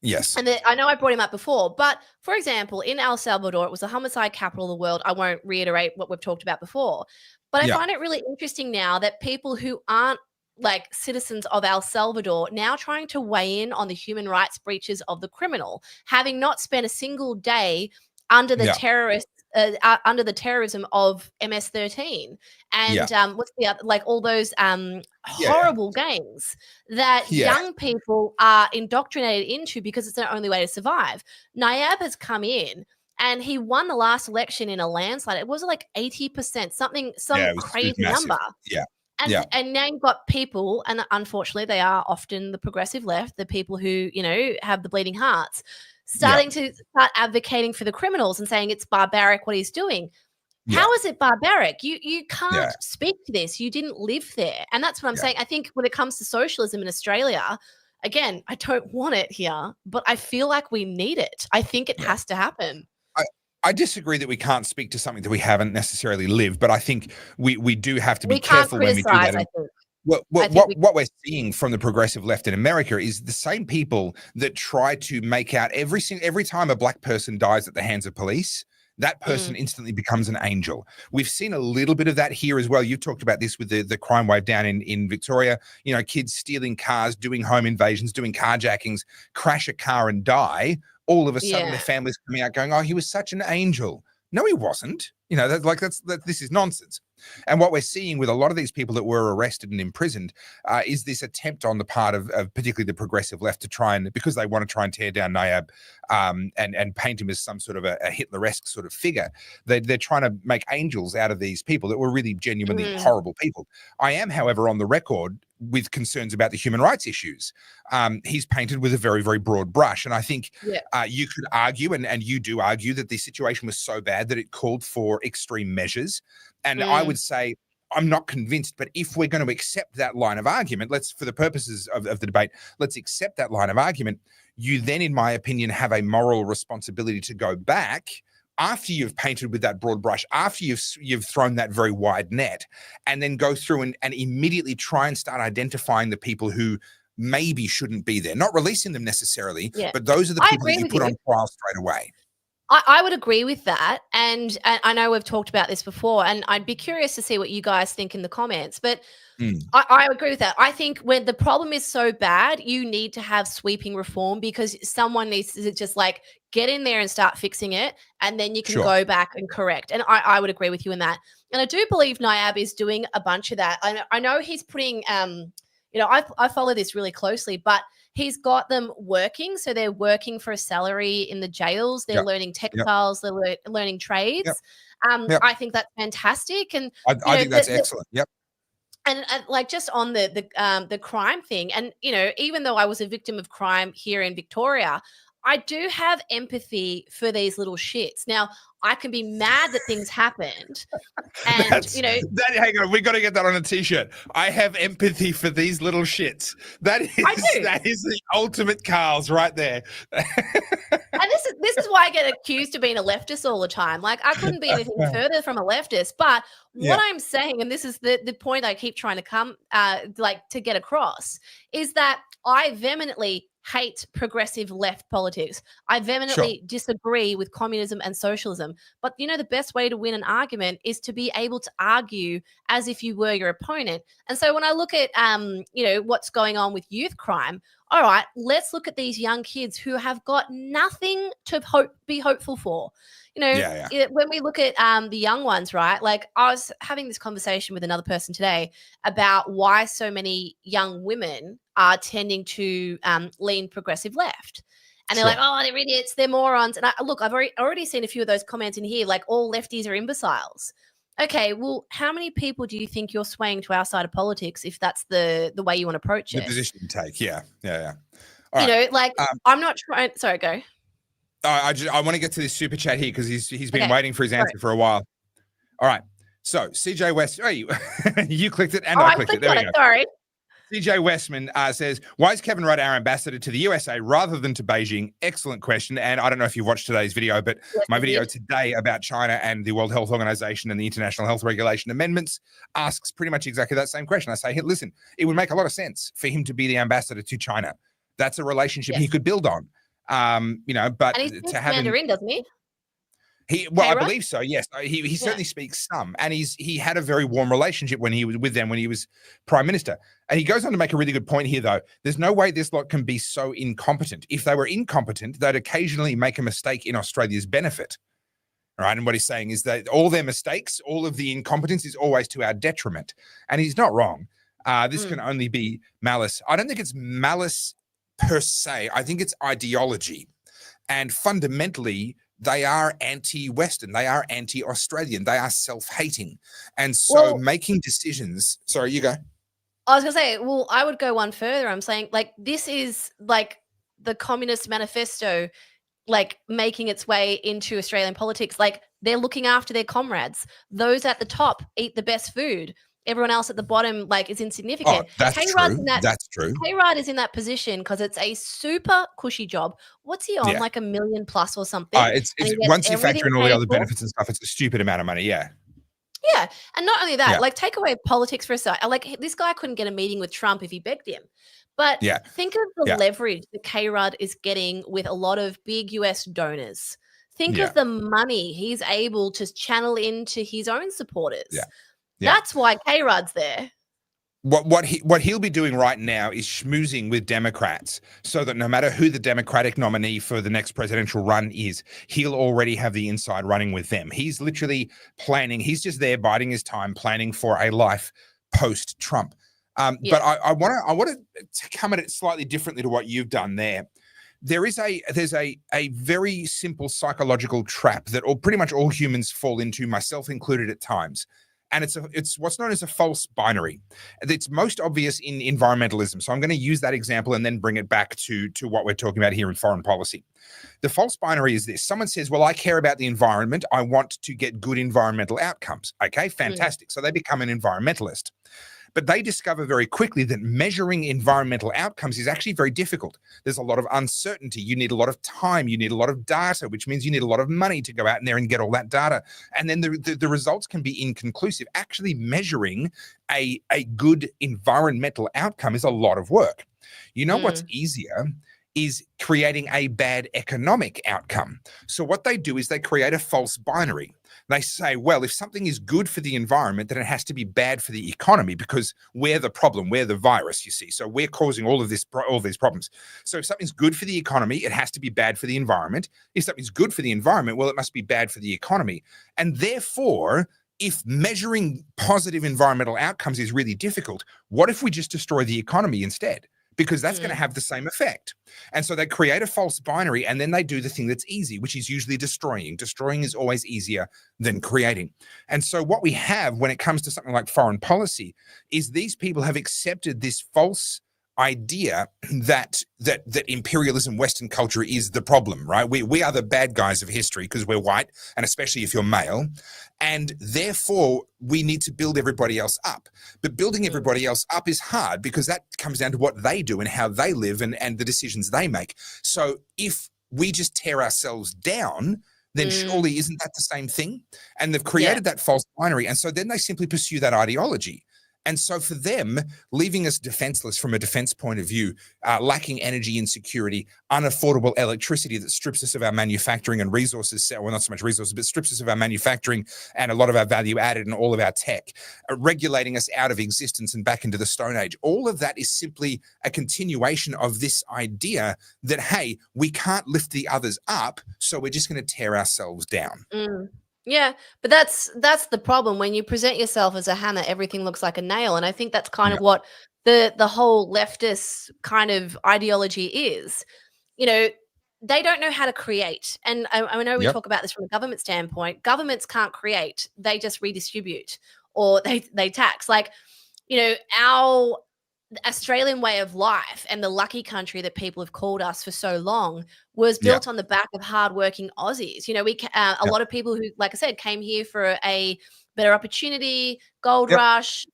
Yes. And I know I brought him up before, but for example, in El Salvador, it was the homicide capital of the world. I won't reiterate what we've talked about before, but I find it really interesting now that people who aren't like citizens of El Salvador now trying to weigh in on the human rights breaches of the criminal, having not spent a single day under the under the terrorism of MS-13 and what's the other, like all those horrible gangs that young people are indoctrinated into because it's their only way to survive. Nayib has come in and he won the last election in a landslide. It was like 80%, some crazy number. And now you've got people, and unfortunately they are often the progressive left, the people who, have the bleeding hearts, starting to start advocating for the criminals and saying it's barbaric what he's doing. How is it barbaric? You can't speak to this. You didn't live there. And that's what I'm saying. I think when it comes to socialism in Australia, again, I don't want it here, but I feel like we need it. I think it has to happen. I disagree that we can't speak to something that we haven't necessarily lived, but I think we do have to be careful when we do that. What we're seeing from the progressive left in America is the same people that try to make out every time a black person dies at the hands of police, that person instantly becomes an angel. We've seen a little bit of that here as well. You've talked about this with the crime wave down in Victoria, kids stealing cars, doing home invasions, doing carjackings, crash a car and die. All of a sudden, their family's coming out going, "Oh, he was such an angel." No, he wasn't. This is nonsense. And what we're seeing with a lot of these people that were arrested and imprisoned is this attempt on the part of particularly the progressive left to try and, because they want to try and tear down Nayib and paint him as some sort of a Hitler-esque sort of figure. They're trying to make angels out of these people that were really genuinely horrible people. I am, however, on the record with concerns about the human rights issues. He's painted with a very, very broad brush. And I think you could argue, and you do argue, that the situation was so bad that it called for extreme measures. And I would say, I'm not convinced, but if we're going to accept that line of argument, for the purposes of the debate, let's accept that line of argument. You then, in my opinion, have a moral responsibility to go back after you've painted with that broad brush, after you've thrown that very wide net, and then go through and immediately try and start identifying the people who maybe shouldn't be there, not releasing them necessarily, but those are the people that you put on trial straight away. I would agree with that. And I know we've talked about this before, and I'd be curious to see what you guys think in the comments. But I agree with that. I think when the problem is so bad, you need to have sweeping reform, because someone needs to just like get in there and start fixing it. And then you can go back and correct. And I would agree with you in that. And I do believe Nayib is doing a bunch of that. I know he's putting, I follow this really closely, but he's got them working. So they're working for a salary in the jails. They're learning textiles. They're learning trades. I think that's fantastic. And I think that's excellent. And like just on the crime thing, and even though I was a victim of crime here in Victoria, I do have empathy for these little shits. Now, I can be mad that things happened. And, hang on, we got to get that on a t-shirt. I have empathy for these little shits. That is the ultimate Carlz right there. And this is why I get accused of being a leftist all the time. Like, I couldn't be anything further from a leftist. But what I'm saying, and this is the point I keep trying to to get across, is that I vehemently hate progressive left politics. I vehemently disagree with communism and socialism. But the best way to win an argument is to be able to argue as if you were your opponent. And so when I look at what's going on with youth crime, all right, let's look at these young kids who have got nothing to be hopeful for. When we look at the young ones, right? Like, I was having this conversation with another person today about why so many young women are tending to lean progressive left. And they're like, oh, they're idiots, they're morons. And I've already seen a few of those comments in here, like all lefties are imbeciles. Okay, well, how many people do you think you're swaying to our side of politics if that's the way you want to approach it? The position you take, yeah. All right. Like, I'm not trying. Sorry, go. I want to get to this super chat here because he's been waiting for his answer for a while. All right. So CJ West, you clicked it and I clicked it. There we go. Sorry. CJ Westman says, why is Kevin Rudd our ambassador to the USA rather than to Beijing? Excellent question. And I don't know if you watched today's video, but my video today about China and the World Health Organization and the International Health Regulation Amendments asks pretty much exactly that same question. I say, hey, listen, it would make a lot of sense for him to be the ambassador to China. That's a relationship he could build on. But and he to have Mandarin, doesn't he? I believe so. Yes, he certainly speaks some, and he had a very warm relationship when he was with them when he was prime minister. And he goes on to make a really good point here, though. There's no way this lot can be so incompetent. If they were incompetent, they'd occasionally make a mistake in Australia's benefit. All right, and what he's saying is that all their mistakes, all of the incompetence, is always to our detriment. And he's not wrong. This can only be malice. I don't think it's malice per se. I think it's ideology, and fundamentally, they are anti-Western. They are anti-Australian. They are self-hating. And so making decisions... Sorry, you go. I was going to say, well, I would go one further. I'm saying, like, this is like the Communist Manifesto, like, making its way into Australian politics. Like, they're looking after their comrades. Those at the top eat the best food. Everyone else at the bottom, like, is insignificant. Oh, that's true. That's true. K-Rudd is in that position because it's a super cushy job. What's he on? Like $1 million plus or something? It's once you factor in all the other benefits and stuff, it's a stupid amount of money. Yeah. Yeah. And not only that, like, take away politics for a second. Like, this guy couldn't get a meeting with Trump if he begged him. But think of the leverage that K-Rudd is getting with a lot of big US donors. Think of the money he's able to channel into his own supporters. Yeah. That's why K-Rudd's there. What he'll be doing right now is schmoozing with Democrats so that no matter who the Democratic nominee for the next presidential run is, he'll already have the inside running with them. He's literally planning. He's just there biding his time, planning for a life post-Trump. But I want to come at it slightly differently to what you've done there. There's a very simple psychological trap that pretty much all humans fall into, myself included at times. And it's what's known as a false binary. It's most obvious in environmentalism. So I'm going to use that example and then bring it back to what we're talking about here in foreign policy. The false binary is this. Someone says, well, I care about the environment. I want to get good environmental outcomes. Okay, fantastic. So they become an environmentalist. But they discover very quickly that measuring environmental outcomes is actually very difficult. There's a lot of uncertainty. You need a lot of time. You need a lot of data, which means you need a lot of money to go out in there and get all that data. And then the results can be inconclusive. Actually measuring a good environmental outcome is a lot of work. You know what's easier is creating a bad economic outcome. So what they do is they create a false binary. They say, well, if something is good for the environment, then it has to be bad for the economy because we're the problem, we're the virus, you see. So we're causing all these problems. So if something's good for the economy, it has to be bad for the environment. If something's good for the environment, well, it must be bad for the economy. And therefore, if measuring positive environmental outcomes is really difficult, what if we just destroy the economy instead? Because that's going to have the same effect. And so they create a false binary and then they do the thing that's easy, which is usually destroying. Destroying is always easier than creating. And so what we have when it comes to something like foreign policy is these people have accepted this false idea that imperialism, Western culture is the problem, right? We are the bad guys of history because we're white, and especially if you're male. And therefore, we need to build everybody else up. But building everybody else up is hard because that comes down to what they do and how they live and the decisions they make. So if we just tear ourselves down, then surely isn't that the same thing? And they've created that false binary. And so then they simply pursue that ideology. And so for them, leaving us defenseless from a defense point of view, lacking energy insecurity, unaffordable electricity that strips us of our manufacturing and resources, well, not so much resources, but strips us of our manufacturing and a lot of our value added and all of our tech, regulating us out of existence and back into the Stone Age. All of that is simply a continuation of this idea that, hey, we can't lift the others up, so we're just going to tear ourselves down. Yeah, but that's the problem. When you present yourself as a hammer, everything looks like a nail. And I think that's kind of what the whole leftist kind of ideology is. You know, they don't know how to create. And I know we talk about this from a government standpoint. Governments can't create. They just redistribute or they tax. Like, our Australian way of life and the lucky country that people have called us for so long was built on the back of hardworking Aussies. A lot of people who, like I said, came here for a better opportunity, gold rush,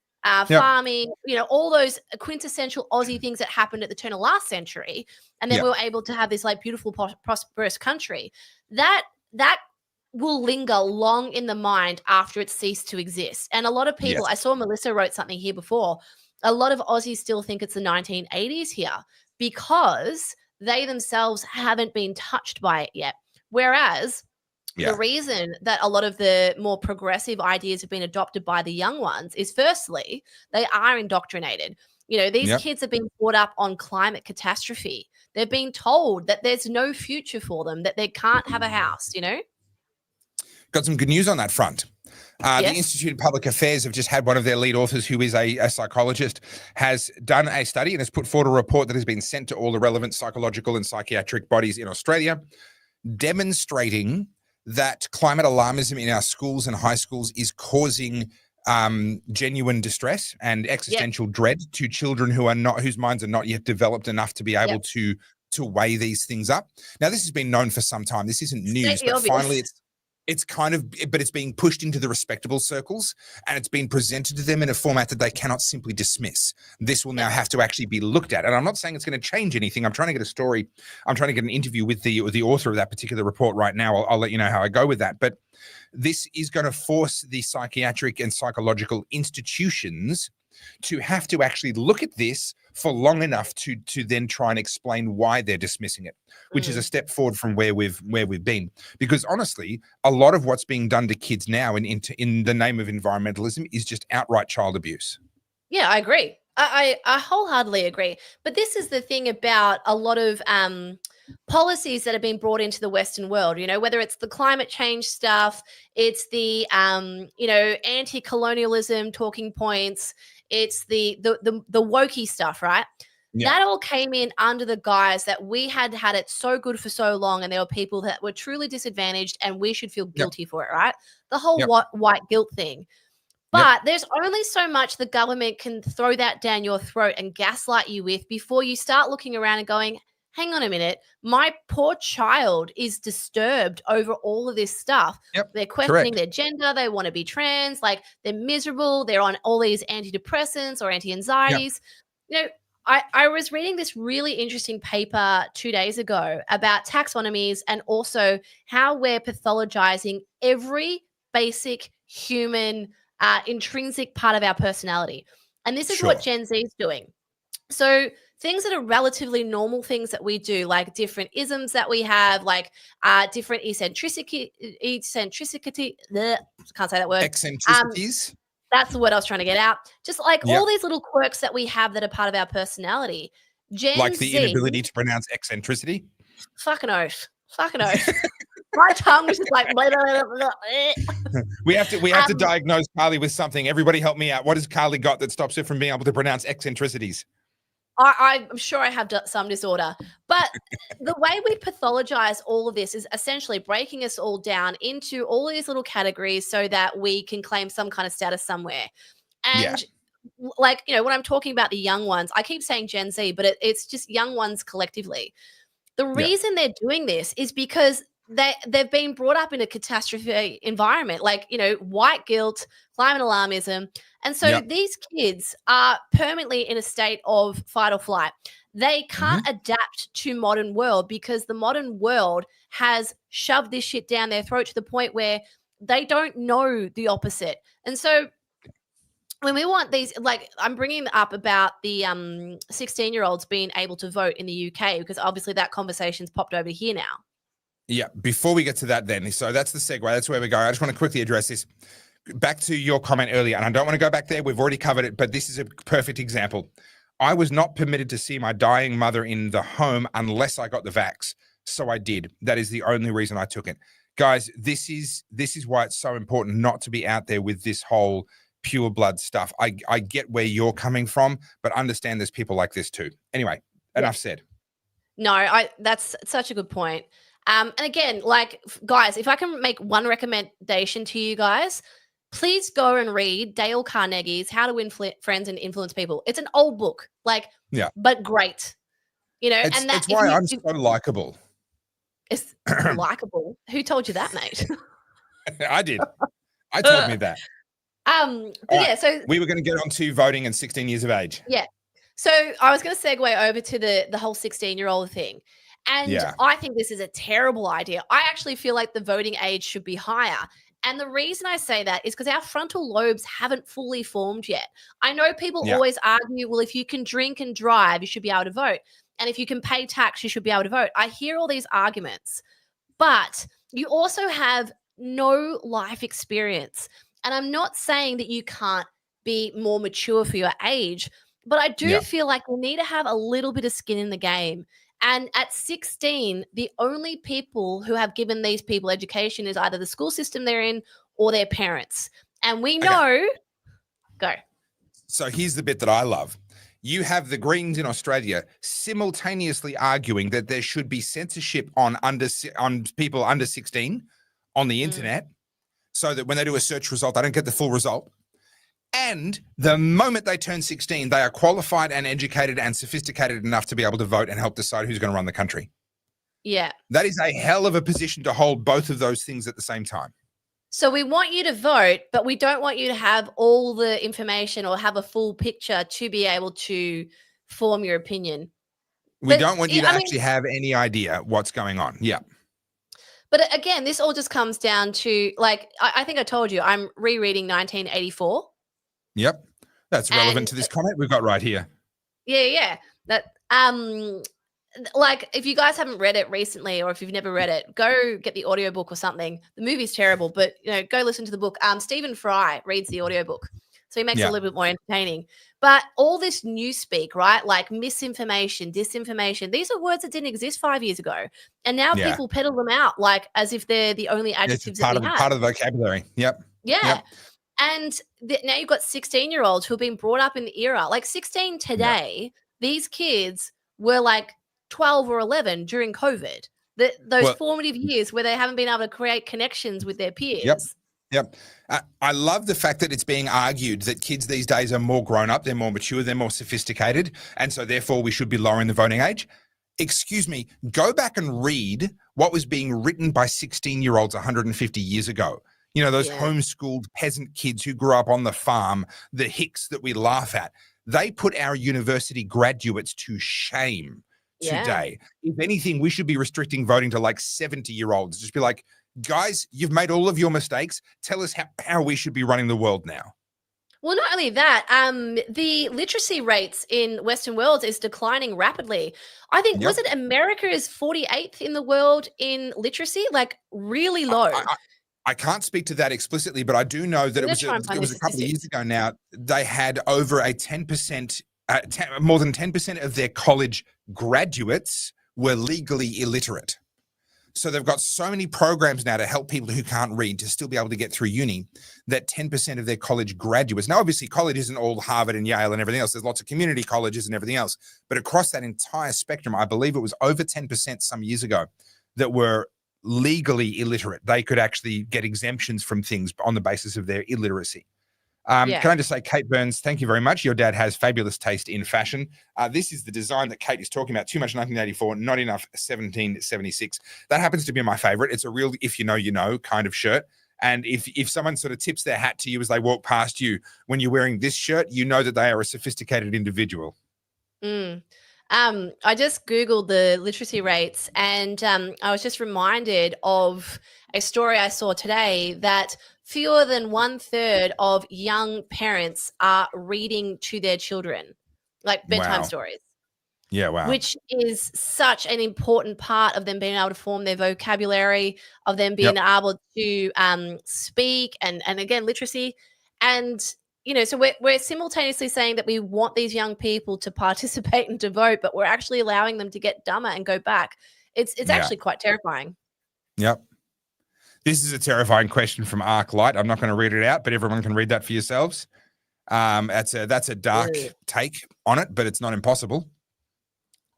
farming, all those quintessential Aussie things that happened at the turn of last century. And then we were able to have this like beautiful, prosperous country that will linger long in the mind after it's ceased to exist. And a lot of people, I saw Melissa wrote something here before, a lot of Aussies still think it's the 1980s here because they themselves haven't been touched by it yet. Whereas the reason that a lot of the more progressive ideas have been adopted by the young ones is, firstly, they are indoctrinated. These kids have been brought up on climate catastrophe. They've been told that there's no future for them, that they can't have a house, Got some good news on that front. The Institute of Public Affairs have just had one of their lead authors, who is a psychologist, has done a study and has put forward a report that has been sent to all the relevant psychological and psychiatric bodies in Australia, demonstrating that climate alarmism in our schools and high schools is causing genuine distress and existential dread to children whose minds are not yet developed enough to be able to weigh these things up. Now, this has been known for some time. This isn't news, but finally it's being pushed into the respectable circles, and it's been presented to them in a format that they cannot simply dismiss. This will now have to actually be looked at. And I'm not saying it's going to change anything. I'm trying to get a story. I'm trying to get an interview with the author of that particular report right now. I'll let you know how I go with that. But this is going to force the psychiatric and psychological institutions to have to actually look at this for long enough to then try and explain why they're dismissing it, which is a step forward from where we've been. Because honestly, a lot of what's being done to kids now in the name of environmentalism is just outright child abuse. Yeah, I agree. I wholeheartedly agree. But this is the thing about a lot of policies that have been brought into the Western world, whether it's the climate change stuff, it's the, anti-colonialism talking points, it's the wokey stuff, right? That all came in under the guise that we had it so good for so long, and there were people that were truly disadvantaged and we should feel guilty for it, right? The whole white guilt thing. But there's only so much the government can throw that down your throat and gaslight you with before you start looking around and going, hang on a minute, my poor child is disturbed over all of this stuff. They're questioning their gender. They want to be trans. Like, they're miserable. They're on all these antidepressants or anti-anxieties. I was reading this really interesting paper 2 days ago about taxonomies and also how we're pathologizing every basic human intrinsic part of our personality. And this is what Gen Z is doing. So things that are relatively normal things that we do, like different isms that we have, like different eccentricity, can't say that word. Eccentricities. That's the word I was trying to get out. Just like all these little quirks that we have that are part of our personality. Like the inability to pronounce eccentricity. Fucking oath. My tongue was just like blah, blah, blah, blah. We have to diagnose Carly with something. Everybody help me out. What has Carly got that stops her from being able to pronounce eccentricities? I'm sure I have some disorder, but the way we pathologize all of this is essentially breaking us all down into all these little categories so that we can claim some kind of status somewhere. And like, when I'm talking about the young ones, I keep saying Gen Z, but it's just young ones collectively. The reason they're doing this is because they've been brought up in a catastrophe environment, like, white guilt, climate alarmism. And so these kids are permanently in a state of fight or flight. They can't adapt to modern world because the modern world has shoved this shit down their throat to the point where they don't know the opposite. And so when we want these, like, I'm bringing up about the 16-year-olds being able to vote in the UK, because obviously that conversation's popped over here now. Yeah, before we get to that then, so that's the segue. That's where we go. I just want to quickly address this. Back to your comment earlier, and I don't want to go back there. We've already covered it, but this is a perfect example. I was not permitted to see my dying mother in the home unless I got the vax. So I did. That is the only reason I took it. Guys, this is why it's so important not to be out there with this whole pure blood stuff. I get where you're coming from, but understand there's people like this too. Anyway, enough said. No, that's such a good point. And again, like, guys, if I can make one recommendation to you guys, please go and read Dale Carnegie's How to Win Friends and Influence People. It's an old book, like, but great. You know, and it's why I'm so likable. It's likable. Who told you that, mate? I did. I told me that. But yeah, so we were going to get on to voting and 16 years of age. Yeah. So I was going to segue over to the whole 16-year-old thing. And I think this is a terrible idea. I actually feel like the voting age should be higher. And the reason I say that is because our frontal lobes haven't fully formed yet. I know people always argue, well, if you can drink and drive, you should be able to vote. And if you can pay tax, you should be able to vote. I hear all these arguments, but you also have no life experience. And I'm not saying that you can't be more mature for your age, but I do feel like we need to have a little bit of skin in the game. And at 16, the only people who have given these people education is either the school system they're in or their parents. And we know, go. So here's the bit that I love. You have the Greens in Australia simultaneously arguing that there should be censorship on people under 16 on the internet, so that when they do a search result, they don't get the full result. And the moment they turn 16, they are qualified and educated and sophisticated enough to be able to vote and help decide who's going to run the country. Yeah. That is a hell of a position to hold both of those things at the same time. So we want you to vote, but we don't want you to have all the information or have a full picture to be able to form your opinion. We don't want you to actually have any idea what's going on. Yeah. But again, this all just comes down to, like, I think I told you, I'm rereading 1984. Yep. That's relevant to this comment we've got right here. Yeah. That, like, if you guys haven't read it recently, or if you've never read it, go get the audiobook or something. The movie's terrible, but, you know, go listen to the book. Stephen Fry reads the audiobook, so he makes it a little bit more entertaining. But all this newspeak, right, like misinformation, disinformation, these are words that didn't exist 5 years ago. And now people peddle them out like as if they're the only adjectives that we have. Part of the vocabulary. Yep. Yeah. Yep. And now you've got 16-year-olds who have been brought up in the era. Like 16 today, these kids were like 12 or 11 during COVID. Those formative years where they haven't been able to create connections with their peers. Yep. I love the fact that it's being argued that kids these days are more grown up, they're more mature, they're more sophisticated, and so therefore we should be lowering the voting age. Excuse me, go back and read what was being written by 16-year-olds 150 years ago. You know, those homeschooled peasant kids who grew up on the farm, the hicks that we laugh at. They put our university graduates to shame today. If anything, we should be restricting voting to like 70-year-olds. Just be like, guys, you've made all of your mistakes. Tell us how we should be running the world now. Well, not only that, the literacy rates in Western worlds is declining rapidly. I think, was it America is 48th in the world in literacy? Like really low. I can't speak to that explicitly, but I do know that it was a couple of years ago now. They had over a 10%, more than 10% of their college graduates were legally illiterate. So they've got so many programs now to help people who can't read to still be able to get through uni, that 10% of their college graduates. Now, obviously, college isn't all Harvard and Yale and everything else. There's lots of community colleges and everything else. But across that entire spectrum, I believe it was over 10% some years ago that were legally illiterate. They could actually get exemptions from things on the basis of their illiteracy. Can I just say, Kate Burns, thank you very much. Your dad has fabulous taste in fashion. This is the design that Kate is talking about. Too much 1984, not enough 1776. That happens to be my favorite. It's a real if you know kind of shirt. And if someone sort of tips their hat to you as they walk past you when you're wearing this shirt, you know that they are a sophisticated individual. I just Googled the literacy rates, and I was just reminded of a story I saw today that fewer than 1/3 of young parents are reading to their children, like bedtime stories. Yeah, wow. Which is such an important part of them being able to form their vocabulary, of them being able to speak, and again, literacy. And you know, so we're simultaneously saying that we want these young people to participate and to vote, but we're actually allowing them to get dumber and go back. It's actually quite terrifying. Yep. This is a terrifying question from ArcLight. I'm not going to read it out, but everyone can read that for yourselves. That's a dark take on it, but it's not impossible.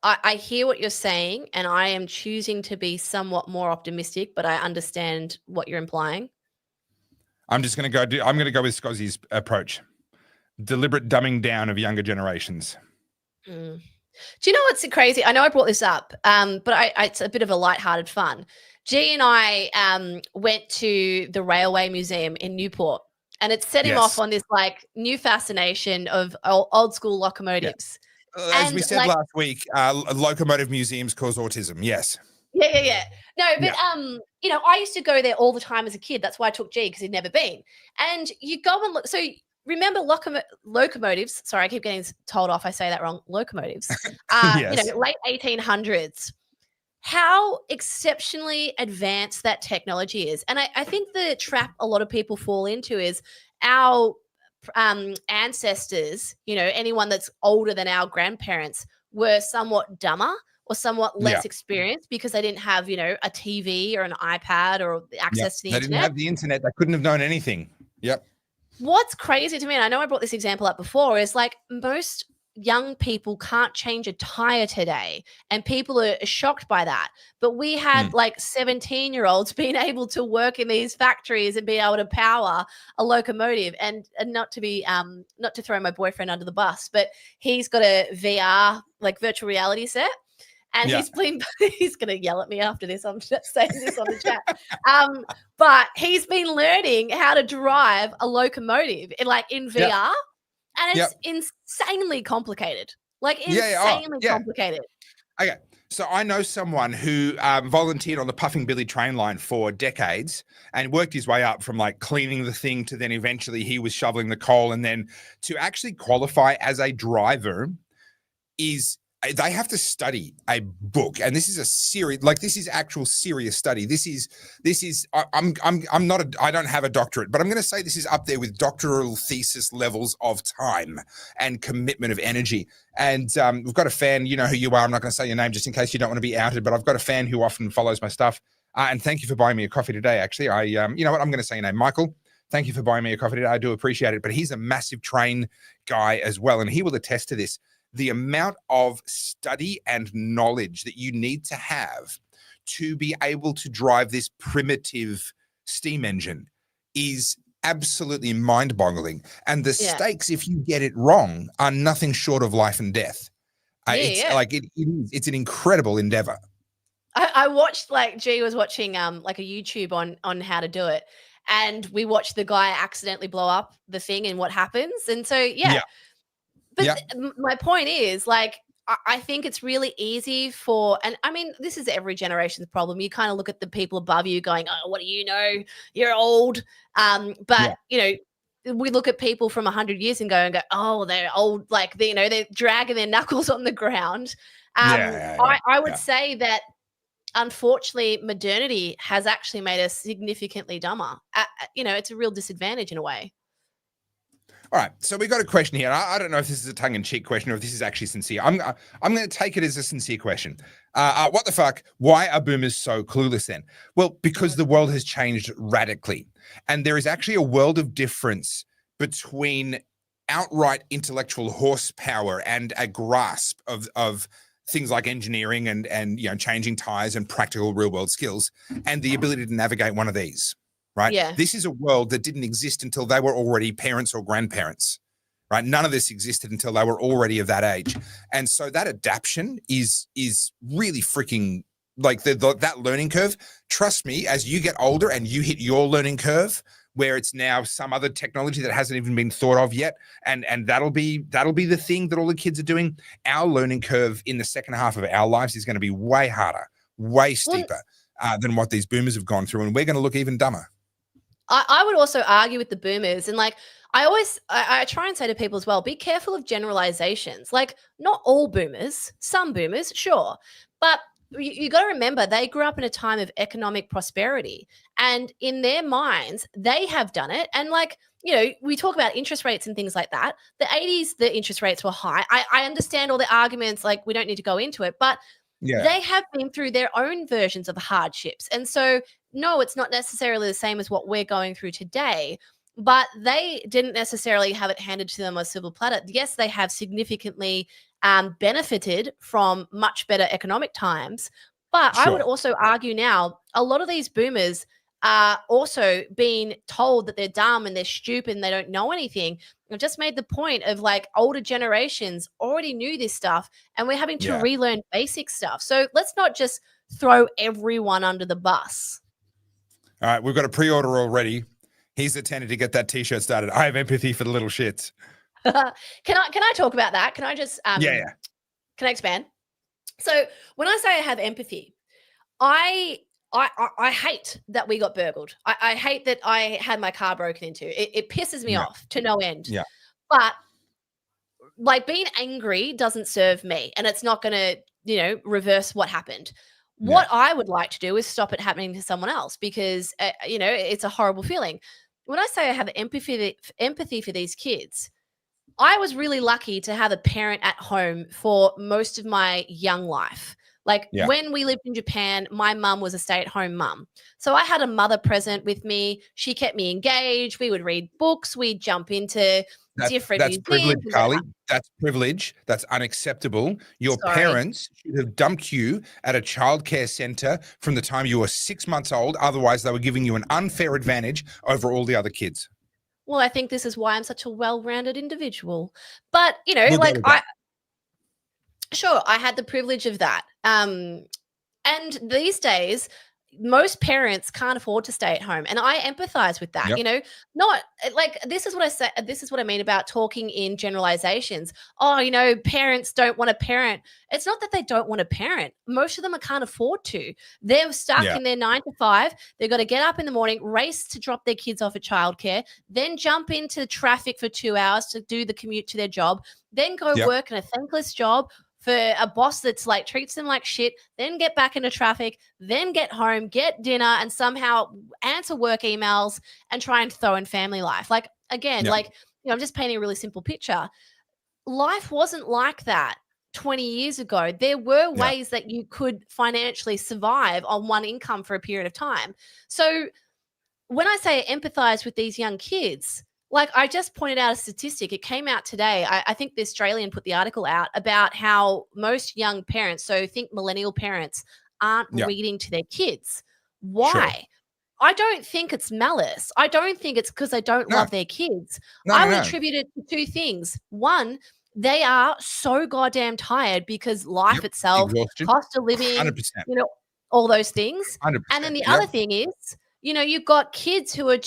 I hear what you're saying, and I am choosing to be somewhat more optimistic, but I understand what you're implying. I'm just going to go. I'm going to go with Scozzy's approach: deliberate dumbing down of younger generations. Mm. Do you know what's crazy? I know I brought this up, but it's a bit of a lighthearted fun. G and I went to the Railway Museum in Newport, and it set him off on this like new fascination of old school locomotives. As we said last week, locomotive museums cause autism. Yes. Yeah. No, but you know, I used to go there all the time as a kid. That's why I took G, because he'd never been. And you go and look. So remember locomotives? Sorry, I keep getting told off. I say that wrong. Locomotives. Yes. You know, late 1800s. How exceptionally advanced that technology is, and I think the trap a lot of people fall into is our ancestors. You know, anyone that's older than our grandparents were somewhat dumber or somewhat less experienced because they didn't have, you know, a TV or an iPad or access to the internet. They didn't have the internet. They couldn't have known anything. Yep. What's crazy to me, and I know I brought this example up before, is like most young people can't change a tire today, and people are shocked by that. But we had like 17-year-olds being able to work in these factories and being able to power a locomotive. And not to be not to throw my boyfriend under the bus, but he's got a VR, like virtual reality set. And he's going to yell at me after this. I'm just saying this on the chat. But he's been learning how to drive a locomotive in VR. And it's insanely complicated. Like insanely complicated. Okay. So I know someone who volunteered on the Puffing Billy train line for decades and worked his way up from like cleaning the thing to then eventually he was shoveling the coal, and then to actually qualify as a driver they have to study a book, and this is a serious, like this is actual serious study. This is I'm not I don't have a doctorate, but I'm going to say this is up there with doctoral thesis levels of time and commitment of energy. And we've got a fan, you know who you are. I'm not going to say your name just in case you don't want to be outed, but I've got a fan who often follows my stuff. And thank you for buying me a coffee today. Actually, you know what, I'm going to say your name, Michael. Thank you for buying me a coffee today. I do appreciate it. But he's a massive train guy as well, and he will attest to this. The amount of study and knowledge that you need to have to be able to drive this primitive steam engine is absolutely mind-boggling. And the stakes, if you get it wrong, are nothing short of life and death. It's an incredible endeavor. I watched, like, G was watching like a YouTube on how to do it. And we watched the guy accidentally blow up the thing and what happens. And so, But my point is, like, I think it's really easy and I mean, this is every generation's problem. You kind of look at the people above you going, oh, what do you know? You're old. You know, we look at people from 100 years ago and go, oh, they're old. Like, they're dragging their knuckles on the ground. I would say that, unfortunately, modernity has actually made us significantly dumber. You know, it's a real disadvantage in a way. All right, so we got a question here. I don't know if this is a tongue-in-cheek question or if this is actually sincere. I'm going to take it as a sincere question. What the fuck? Why are boomers so clueless then? Well, because the world has changed radically, and there is actually a world of difference between outright intellectual horsepower and a grasp of things like engineering and you know, changing tires and practical real-world skills, and the ability to navigate one of these. Right? Yeah. This is a world that didn't exist until they were already parents or grandparents, right? None of this existed until they were already of that age. And so that adaptation is really freaking, like, that learning curve. Trust me, as you get older and you hit your learning curve, where it's now some other technology that hasn't even been thought of yet, and that'll be the thing that all the kids are doing. Our learning curve in the second half of our lives is going to be way harder, way steeper than what these boomers have gone through, and we're going to look even dumber. I would also argue with the boomers, and like I try and say to people as well, be careful of generalizations. Like, not all boomers, some boomers, sure, but you got to remember they grew up in a time of economic prosperity, and in their minds they have done it. And like, you know, we talk about interest rates and things like that. The 80s, the interest rates were high. I understand all the arguments, like, we don't need to go into it, but they have been through their own versions of hardships. And so, no, it's not necessarily the same as what we're going through today, but they didn't necessarily have it handed to them on a silver platter. Yes, they have significantly benefited from much better economic times. But I would also argue now a lot of these boomers are also being told that they're dumb and they're stupid and they don't know anything. I've just made the point of like older generations already knew this stuff and we're having to relearn basic stuff. So let's not just throw everyone under the bus. All right, we've got a pre-order already. He's attended to get that t-shirt started. I have empathy for the little shits. Can I talk about that? Can I just can I expand? So when I say I have empathy, I hate that we got burgled. I hate that I had my car broken into. It pisses me off to no end. Yeah. But like being angry doesn't serve me, and it's not going to, reverse what happened. What I would like to do is stop it happening to someone else because, it's a horrible feeling. When I say I have empathy for these kids, I was really lucky to have a parent at home for most of my young life. Like when we lived in Japan, my mum was a stay-at-home mum. So I had a mother present with me. She kept me engaged. We would read books. We'd jump into different museums. Privilege, Carly. That's privilege. That's unacceptable. Your parents should have dumped you at a childcare center from the time you were 6 months old. Otherwise, they were giving you an unfair advantage over all the other kids. Well, I think this is why I'm such a well-rounded individual. But, sure, I had the privilege of that. And these days, most parents can't afford to stay at home. And I empathize with that, not like, this is what I say. This is what I mean about talking in generalizations. Oh, parents don't want to parent. It's not that they don't want to parent. Most of them can't afford to. They're stuck in their 9 to 5. They've got to get up in the morning, race to drop their kids off at childcare, then jump into traffic for 2 hours to do the commute to their job, then go work in a thankless job for a boss that's like treats them like shit, then get back into traffic, then get home, get dinner, and somehow answer work emails and try and throw in family life. Like, again, I'm just painting a really simple picture. Life wasn't like that 20 years ago. There were ways that you could financially survive on one income for a period of time. So when I say empathize with these young kids, like I just pointed out a statistic. It came out today. I think the Australian put the article out about how most young parents, so think millennial parents, aren't reading to their kids. Why? Sure. I don't think it's malice. I don't think it's because they don't love their kids. I would attribute it to two things. One, they are so goddamn tired because life itself, cost of living, 100%. All those things. 100%. And then the other thing is, you've got kids who are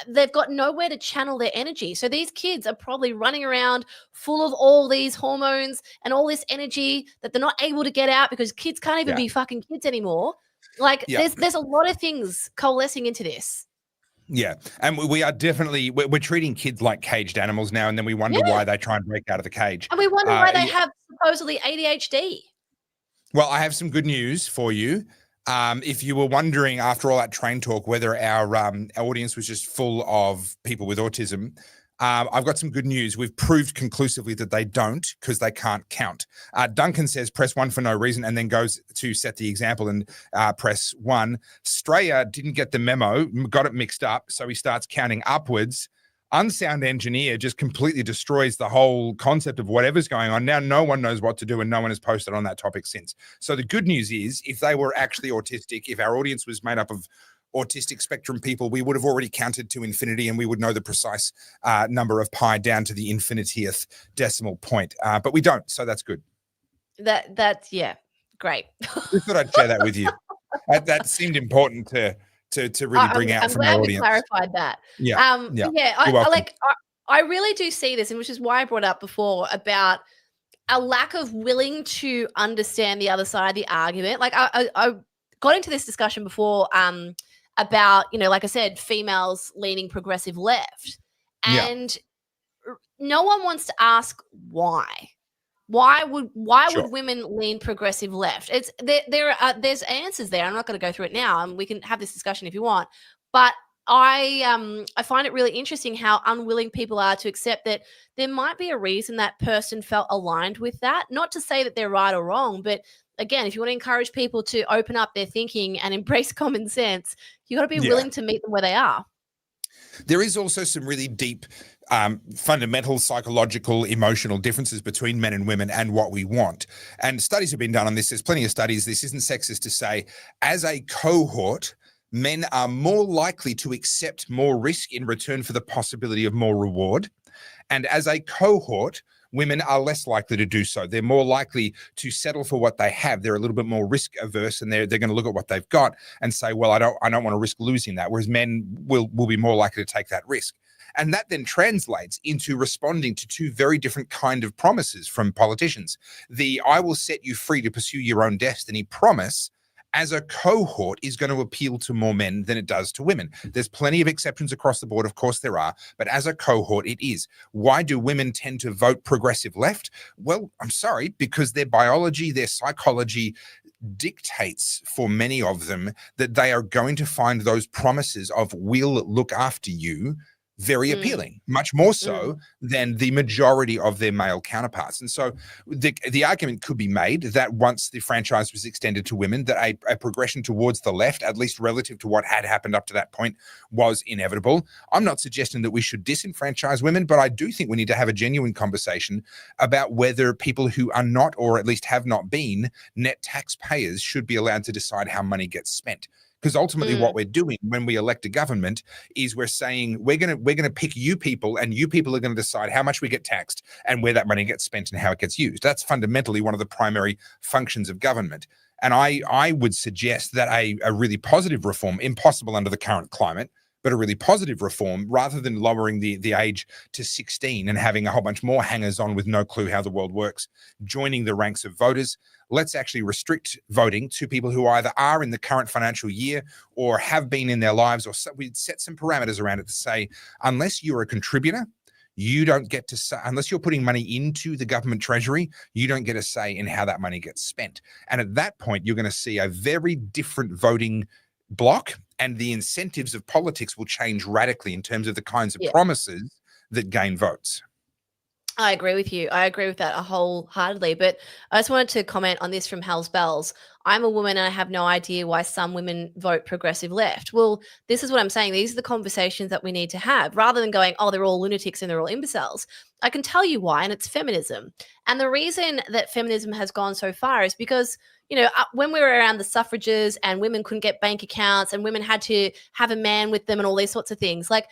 they've got nowhere to channel their energy. So these kids are probably running around full of all these hormones and all this energy that they're not able to get out because kids can't even be fucking kids anymore. Like there's a lot of things coalescing into this. Yeah. And we are definitely, we're treating kids like caged animals now. And then we wonder why they try and break out of the cage. And we wonder why they have supposedly ADHD. Well, I have some good news for you. If you were wondering after all that train talk whether our audience was just full of people with autism, I've got some good news. We've proved conclusively that they don't because they can't count. Duncan says press 1 for no reason and then goes to set the example and press 1. Straya didn't get the memo, got it mixed up, so he starts counting upwards. Unsound engineer just completely destroys the whole concept of whatever's going on. Now no one knows what to do and no one has posted on that topic since. So the good news is if they were actually autistic, if our audience was made up of autistic spectrum people, we would have already counted to infinity and we would know the precise number of pi down to the infinitieth decimal point. But we don't, so that's good. That's great. Just thought I'd share that with you. That seemed important to really bring out from our audience. I'm glad we clarified that. I really do see this, and which is why I brought up before about a lack of willing to understand the other side of the argument. Like I got into this discussion before about, like I said, females leaning progressive left, and no one wants to ask why. Why would women lean progressive left? It's there's answers there. I'm not going to go through it now, and we can have this discussion if you want. But I find it really interesting how unwilling people are to accept that there might be a reason that person felt aligned with that. Not to say that they're right or wrong, but again, if you want to encourage people to open up their thinking and embrace common sense, you got to be willing to meet them where they are. There is also some really deep fundamental psychological, emotional differences between men and women and what we want. And studies have been done on this. There's plenty of studies. This isn't sexist to say, as a cohort, men are more likely to accept more risk in return for the possibility of more reward. And as a cohort, women are less likely to do so. They're more likely to settle for what they have. They're a little bit more risk averse, and they're going to look at what they've got and say, well, I don't want to risk losing that. Whereas men will be more likely to take that risk. And that then translates into responding to two very different kind of promises from politicians. The "I will set you free to pursue your own destiny" promise as a cohort is going to appeal to more men than it does to women. There's plenty of exceptions across the board. Of course there are, but as a cohort, it is. Why do women tend to vote progressive left? Well, I'm sorry, because their biology, their psychology dictates for many of them that they are going to find those promises of "we'll look after you" very appealing, much more so than the majority of their male counterparts. And so the argument could be made that once the franchise was extended to women, that a progression towards the left, at least relative to what had happened up to that point, was inevitable. I'm not suggesting that we should disenfranchise women, but I do think we need to have a genuine conversation about whether people who are not, or at least have not been, net taxpayers should be allowed to decide how money gets spent. Because ultimately what we're doing when we elect a government is we're saying we're gonna pick you people, and you people are going to decide how much we get taxed and where that money gets spent and how it gets used. That's fundamentally one of the primary functions of government. And I would suggest that a really positive reform, impossible under the current climate, but a really positive reform, rather than lowering the age to 16 and having a whole bunch more hangers on with no clue how the world works, joining the ranks of voters, let's actually restrict voting to people who either are in the current financial year or have been in their lives, or we'd set some parameters around it to say, unless you're a contributor, you don't get to say, unless you're putting money into the government treasury, you don't get a say in how that money gets spent. And at that point, you're going to see a very different voting block, and the incentives of politics will change radically in terms of the kinds of promises that gain votes. I agree with you. I agree with that wholeheartedly. But I just wanted to comment on this from Hell's Bells. I'm a woman and I have no idea why some women vote progressive left. Well, this is what I'm saying. These are the conversations that we need to have, rather than going, oh, they're all lunatics and they're all imbeciles. I can tell you why, and it's feminism. And the reason that feminism has gone so far is because, you know, when we were around the suffrages and women couldn't get bank accounts and women had to have a man with them and all these sorts of things, like,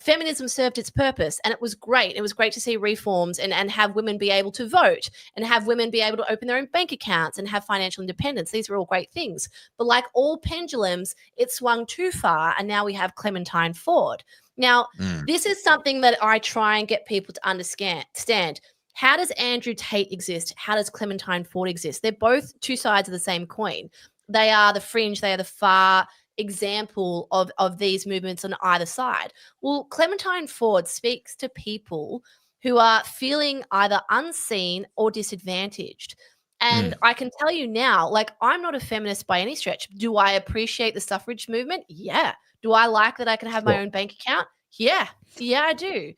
feminism served its purpose, and it was great. It was great to see reforms and have women be able to vote and have women be able to open their own bank accounts and have financial independence. These were all great things. But like all pendulums, it swung too far, and now we have Clementine Ford. Now, this is something that I try and get people to understand. How does Andrew Tate exist? How does Clementine Ford exist? They're both two sides of the same coin. They are the fringe. They are the far example of these movements on either side. Well, Clementine Ford speaks to people who are feeling either unseen or disadvantaged. And I can tell you now, like, I'm not a feminist by any stretch. Do I appreciate the suffrage movement? Yeah. Do I like that I can have my own bank account? Yeah. Yeah, I do.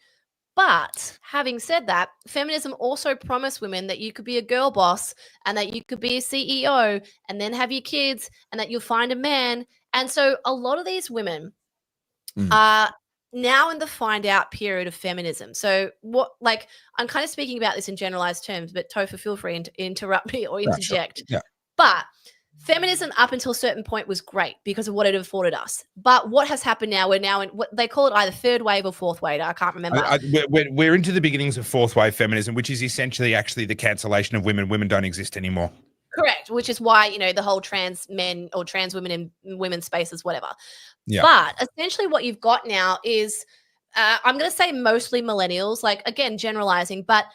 But having said that, feminism also promised women that you could be a girl boss and that you could be a CEO and then have your kids and that you'll find a man. And so a lot of these women are now in the find out period of feminism. So what, like, I'm kind of speaking about this in generalized terms, but Topher, feel free to interrupt me or interject. Sure. Yeah. But feminism up until a certain point was great because of what it afforded us. But what has happened now, we're now in what they call it either third wave or fourth wave. I can't remember. We're into the beginnings of fourth wave feminism, which is essentially actually the cancellation of women. Women don't exist anymore. Correct, which is why, you know, the whole trans men or trans women in women's spaces, whatever. Yeah. But essentially what you've got now is, I'm going to say mostly millennials, like, again, generalizing, but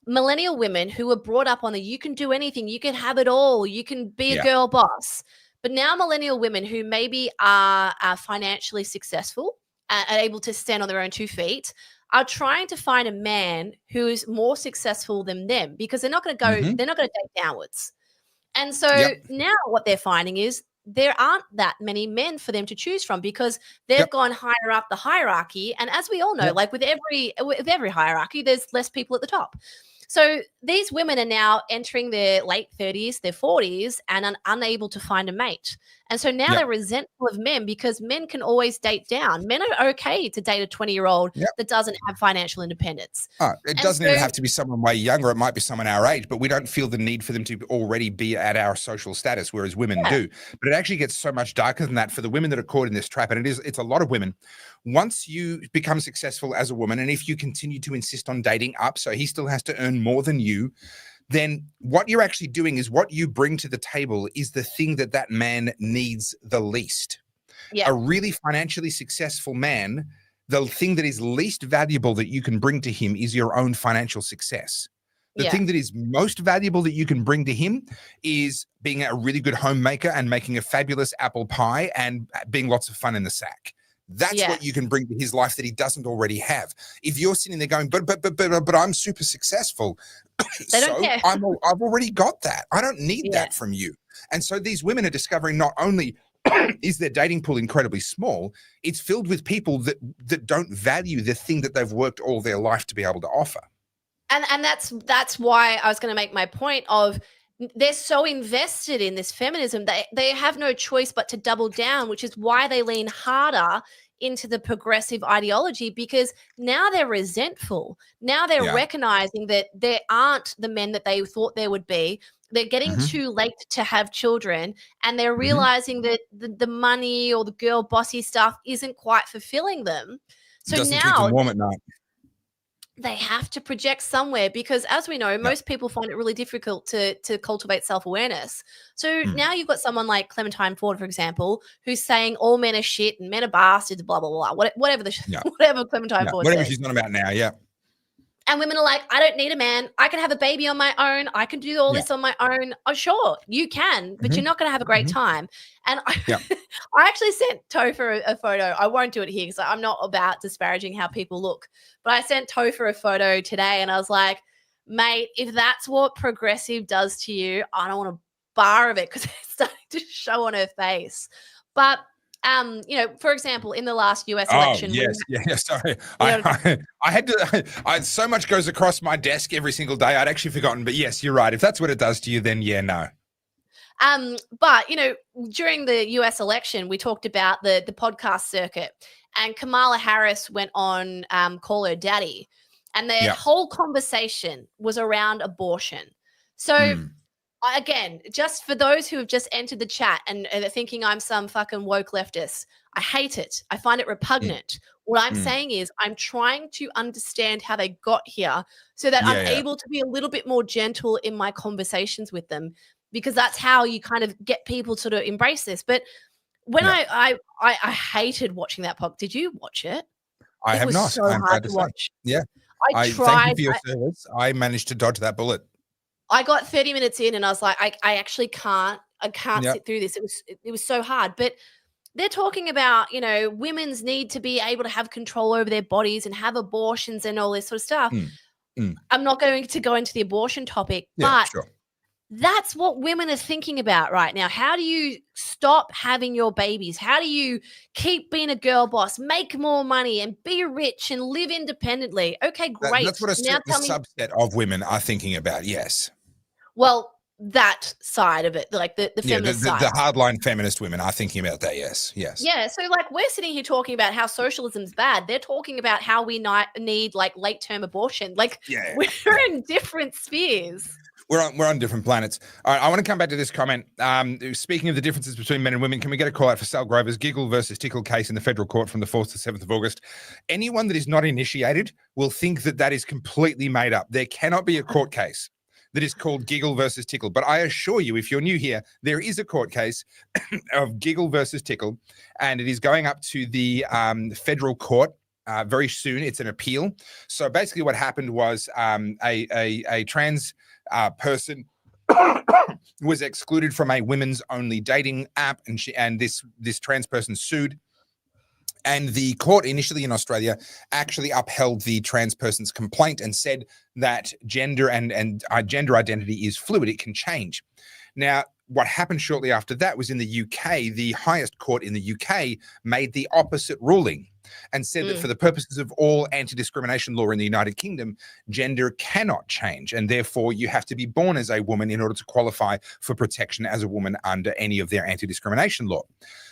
millennial women who were brought up on the you can do anything, you can have it all, you can be a girl boss. But now millennial women who maybe are financially successful and able to stand on their own 2 feet are trying to find a man who is more successful than them, because they're not going to go, they're not going to date downwards. And so now what they're finding is there aren't that many men for them to choose from, because they've gone higher up the hierarchy. And as we all know, like with every hierarchy, there's less people at the top. So these women are now entering their late 30s, their 40s, and are unable to find a mate. And so now they're resentful of men because men can always date down. Men are okay to date a 20-year-old that doesn't have financial independence. It doesn't even have to be someone way younger. It might be someone our age, but we don't feel the need for them to already be at our social status, whereas women do. But it actually gets so much darker than that for the women that are caught in this trap. And it's a lot of women. Once you become successful as a woman, and if you continue to insist on dating up, so he still has to earn more than you, then what you're actually doing is what you bring to the table is the thing that that man needs the least. A really financially successful man, the thing that is least valuable that you can bring to him is your own financial success. The thing that is most valuable that you can bring to him is being a really good homemaker and making a fabulous apple pie and being lots of fun in the sack. That's what you can bring to his life that he doesn't already have. If you're sitting there going, but I'm super successful, so I've already got that. I don't need that from you. And so these women are discovering not only is their dating pool incredibly small, it's filled with people that don't value the thing that they've worked all their life to be able to offer. And that's why I was going to make my point of they're so invested in this feminism that they have no choice but to double down, which is why they lean harder into the progressive ideology, because now they're resentful. Now they're recognizing that there aren't the men that they thought there would be. They're getting too late to have children, and they're realizing that the money or the girl bossy stuff isn't quite fulfilling them. So doesn't now keep them warm at night. They have to project somewhere because, as we know, most people find it really difficult to cultivate self-awareness. So now you've got someone like Clementine Ford, for example, who's saying all men are shit and men are bastards, blah, blah, blah, whatever whatever Clementine Ford whatever says. she's on about now, And women are like, I don't need a man. I can have a baby on my own. I can do all this on my own. Oh, sure, you can, but you're not going to have a great time. And I actually sent Topher a photo. I won't do it here because I'm not about disparaging how people look. But I sent Topher a photo today and I was like, mate, if that's what progressive does to you, I don't want a bar of it because it's starting to show on her face. But for example, in the last US election. Sorry. I had to, so much goes across my desk every single day. I'd actually forgotten, but yes, you're right. If that's what it does to you, then no. But, during the US election, we talked about the podcast circuit, and Kamala Harris went on Call Her Daddy, and their whole conversation was around abortion. So again, just for those who have just entered the chat and are thinking I'm some fucking woke leftist, I hate it. I find it repugnant. What I'm saying is I'm trying to understand how they got here so that I'm able to be a little bit more gentle in my conversations with them, because that's how you kind of get people to sort of embrace this. But when I hated watching that podcast. Did you watch it? I have not. So hard to watch. Yeah. I tried. Thank you for your service. I managed to dodge that bullet. I got 30 minutes in and I was like, I actually can't sit through this. It was so hard. But they're talking about, women's need to be able to have control over their bodies and have abortions and all this sort of stuff. I'm not going to go into the abortion topic, but that's what women are thinking about right now. How do you stop having your babies? How do you keep being a girl boss, make more money and be rich and live independently? Okay, great. That's what a certain subset of women are thinking about, yes. Well, that side of it, like the feminist side. The hardline feminist women are thinking about that, yes. Yeah, so like we're sitting here talking about how socialism's bad. They're talking about how we need like late-term abortion. Like we're in different spheres. We're on different planets. All right, I want to come back to this comment. Speaking of the differences between men and women, can we get a call out for Sal Grover's Giggle versus Tickle case in the federal court from the 4th to 7th of August? Anyone that is not initiated will think that is completely made up. There cannot be a court case that is called Giggle versus Tickle. But I assure you, if you're new here, there is a court case of Giggle versus Tickle, and it is going up to the federal court very soon. It's an appeal. So basically what happened was a trans person was excluded from a women's only dating app, and this trans person sued. And the court initially in Australia actually upheld the trans person's complaint and said that gender and gender identity is fluid. It can change. Now, what happened shortly after that was in the UK, the highest court in the UK made the opposite ruling and said that for the purposes of all anti-discrimination law in the United Kingdom, gender cannot change. And therefore, you have to be born as a woman in order to qualify for protection as a woman under any of their anti-discrimination law.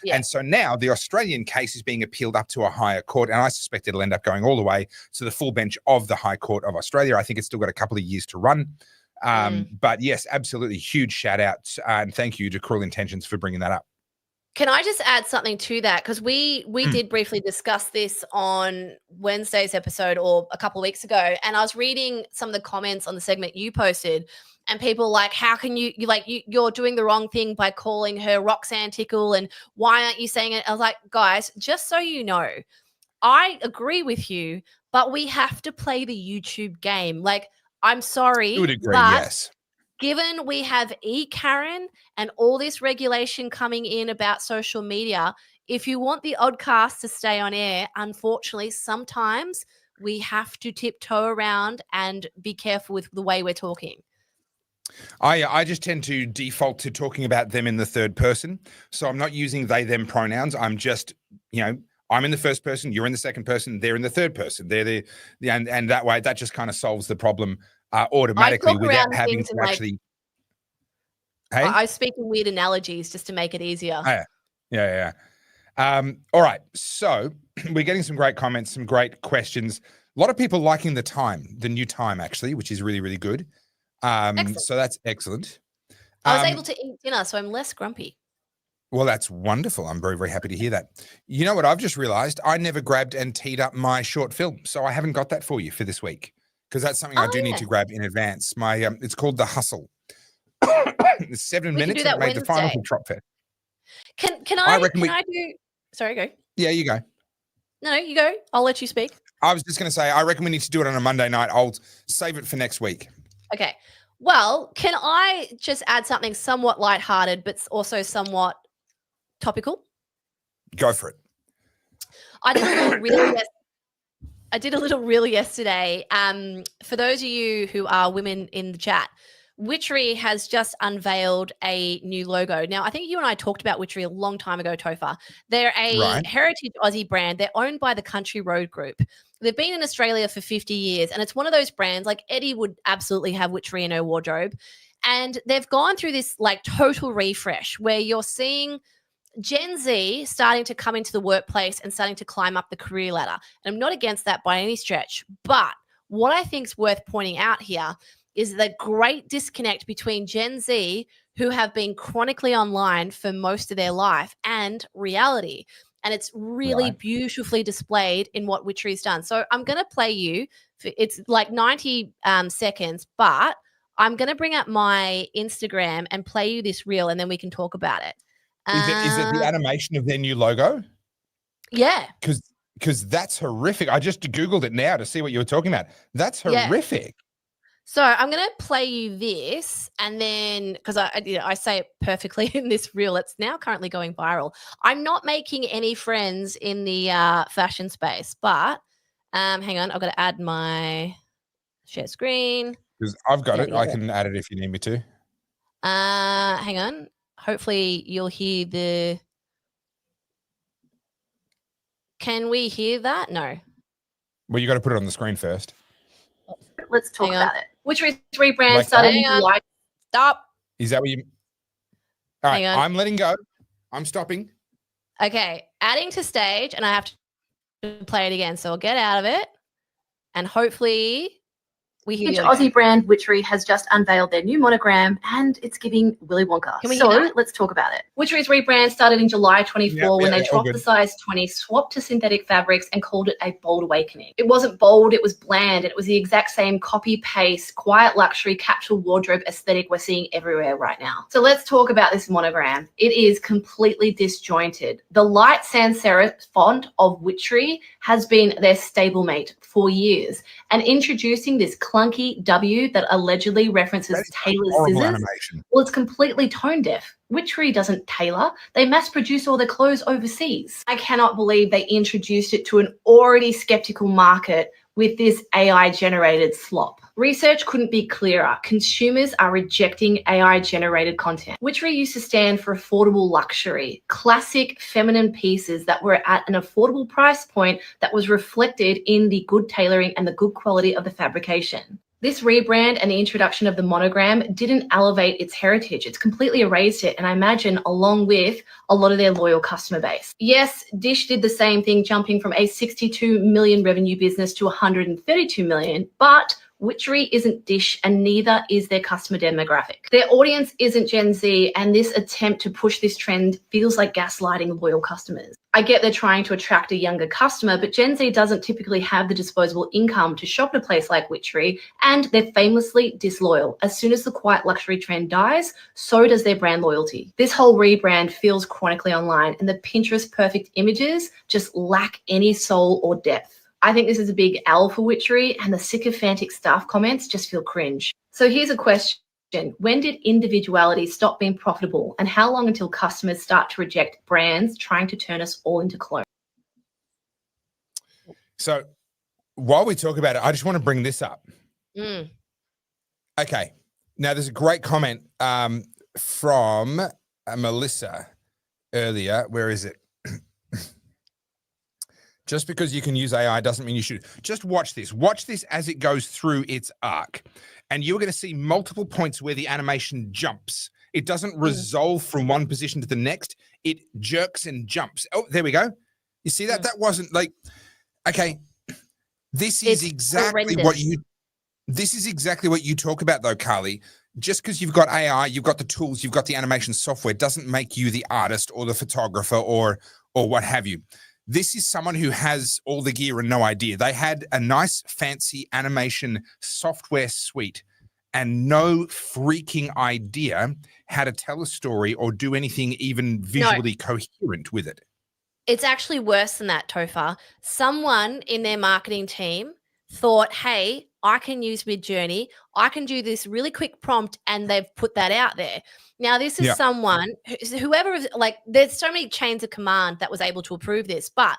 Yeah. And so now the Australian case is being appealed up to a higher court. And I suspect it'll end up going all the way to the full bench of the High Court of Australia. I think it's still got a couple of years to run. But yes, absolutely huge shout out and thank you to Cruel Intentions for bringing that up. Can I just add something to that? Because we did briefly discuss this on Wednesday's episode or a couple of weeks ago, and I was reading some of the comments on the segment you posted, and people like, how can you're doing the wrong thing by calling her Roxanne Tickle, and why aren't you saying it? I was like, guys, just so you know, I agree with you, but we have to play the YouTube game. Like, I'm sorry, I would agree, yes. Given we have Karen and all this regulation coming in about social media, if you want the oddcast to stay on air, unfortunately, sometimes we have to tiptoe around and be careful with the way we're talking. I just tend to default to talking about them in the third person. So I'm not using they, them pronouns. I'm just, I'm in the first person, you're in the second person, they're in the third person. They're and that way, that just kind of solves the problem automatically without having to actually. Hey, I speak in weird analogies just to make it easier. Oh, yeah. All right, so we're getting some great comments, some great questions. A lot of people liking the new time actually, which is really, really good. So that's excellent. I was able to eat dinner, so I'm less grumpy. Well, that's wonderful. I'm very, very happy to hear that. You know what? I've just realized I never grabbed and teed up my short film, so I haven't got that for you for this week. Because that's something I do need to grab in advance. It's called The Hustle. It's 7 minutes and it made the final drop fair. Can I do? Sorry, go. Yeah, you go. No, you go. I'll let you speak. I was just going to say, I reckon we need to do it on a Monday night. I'll save it for next week. Okay. Well, can I just add something somewhat lighthearted, but also somewhat topical? Go for it. I did a little reel yesterday. For those of you who are women in the chat, Witchery has just unveiled a new logo. Now, I think you and I talked about Witchery a long time ago, Topher. They're a heritage Aussie brand. They're owned by the Country Road Group. They've been in Australia for 50 years, and it's one of those brands, like Eddie would absolutely have Witchery in her wardrobe. And they've gone through this like total refresh where you're seeing Gen Z starting to come into the workplace and starting to climb up the career ladder. And I'm not against that by any stretch. But what I think is worth pointing out here is the great disconnect between Gen Z, who have been chronically online for most of their life, and reality. And it's really beautifully displayed in what Witchery's done. So I'm going to play you. It's like 90 seconds, but I'm going to bring up my Instagram and play you this reel, and then we can talk about it. Is it the animation of their new logo? Yeah. Because that's horrific. I just Googled it now to see what you were talking about. That's horrific. Yeah. So I'm going to play you this, and then because I say it perfectly in this reel, it's now currently going viral. I'm not making any friends in the fashion space, but hang on, I've got to add my share screen. Because I've got it. I can add it if you need me to. Hang on. Hopefully you'll hear the. Can we hear that? No. Well, you got to put it on the screen first. Let's talk about it. Witchery's rebrand started in July. Stop. Is that what you? All right, I'm letting go. I'm stopping. Okay, adding to stage, and I have to play it again. So I'll get out of it, and hopefully we hear. Aussie brand Witchery has just unveiled their new monogram, and it's giving Willy Wonka. So let's talk about it. Witchery's rebrand started in July 24 when they dropped the size 20, swapped to synthetic fabrics, and called it a bold awakening. It wasn't bold, it was bland. It was the exact same copy-paste, quiet luxury capsule wardrobe aesthetic we're seeing everywhere right now. So let's talk about this monogram. It is completely disjointed. The light sans serif font of Witchery has been their stablemate for years, and introducing this clunky W that allegedly references Taylor's scissors, animation. Well, it's completely tone deaf. Witchery doesn't tailor. They mass produce all their clothes overseas. I cannot believe they introduced it to an already skeptical market with this AI-generated slop. Research couldn't be clearer. Consumers are rejecting AI-generated content. Witchery used to stand for affordable luxury, classic feminine pieces that were at an affordable price point that was reflected in the good tailoring and the good quality of the fabrication. This rebrand and the introduction of the monogram didn't elevate its heritage. It's completely erased it, and I imagine along with a lot of their loyal customer base. Yes, Dish did the same thing, jumping from a 62 million revenue business to 132 million, but Witchery isn't Dish, and neither is their customer demographic. Their audience isn't Gen Z, and this attempt to push this trend feels like gaslighting loyal customers. I get they're trying to attract a younger customer, but Gen Z doesn't typically have the disposable income to shop at a place like Witchery, and they're famously disloyal. As soon as the quiet luxury trend dies, so does their brand loyalty. This whole rebrand feels chronically online, and the Pinterest perfect images just lack any soul or depth. I think this is a big L for Witchery, and the sycophantic staff comments just feel cringe. So here's a question. When did individuality stop being profitable, and how long until customers start to reject brands trying to turn us all into clones? So while we talk about it, I just want to bring this up. Okay. Now, there's a great comment from Melissa earlier. Where is it? Just because you can use AI doesn't mean you should. Just watch this. Watch this as it goes through its arc. And you're going to see multiple points where the animation jumps. It doesn't resolve from one position to the next. It jerks and jumps. Oh, there we go. You see that? That wasn't like, okay. This is exactly what you talk about though, Carly. Just because you've got AI, you've got the tools, you've got the animation software, doesn't make you the artist or the photographer or what have you. This is someone who has all the gear and no idea. They had a nice, fancy animation software suite and no freaking idea how to tell a story or do anything even visually coherent with it. It's actually worse than that, Topher. Someone in their marketing team thought, hey, I can use Midjourney. I can do this really quick prompt, and they've put that out there. Now, this is someone, whoever, like, there's so many chains of command that was able to approve this, but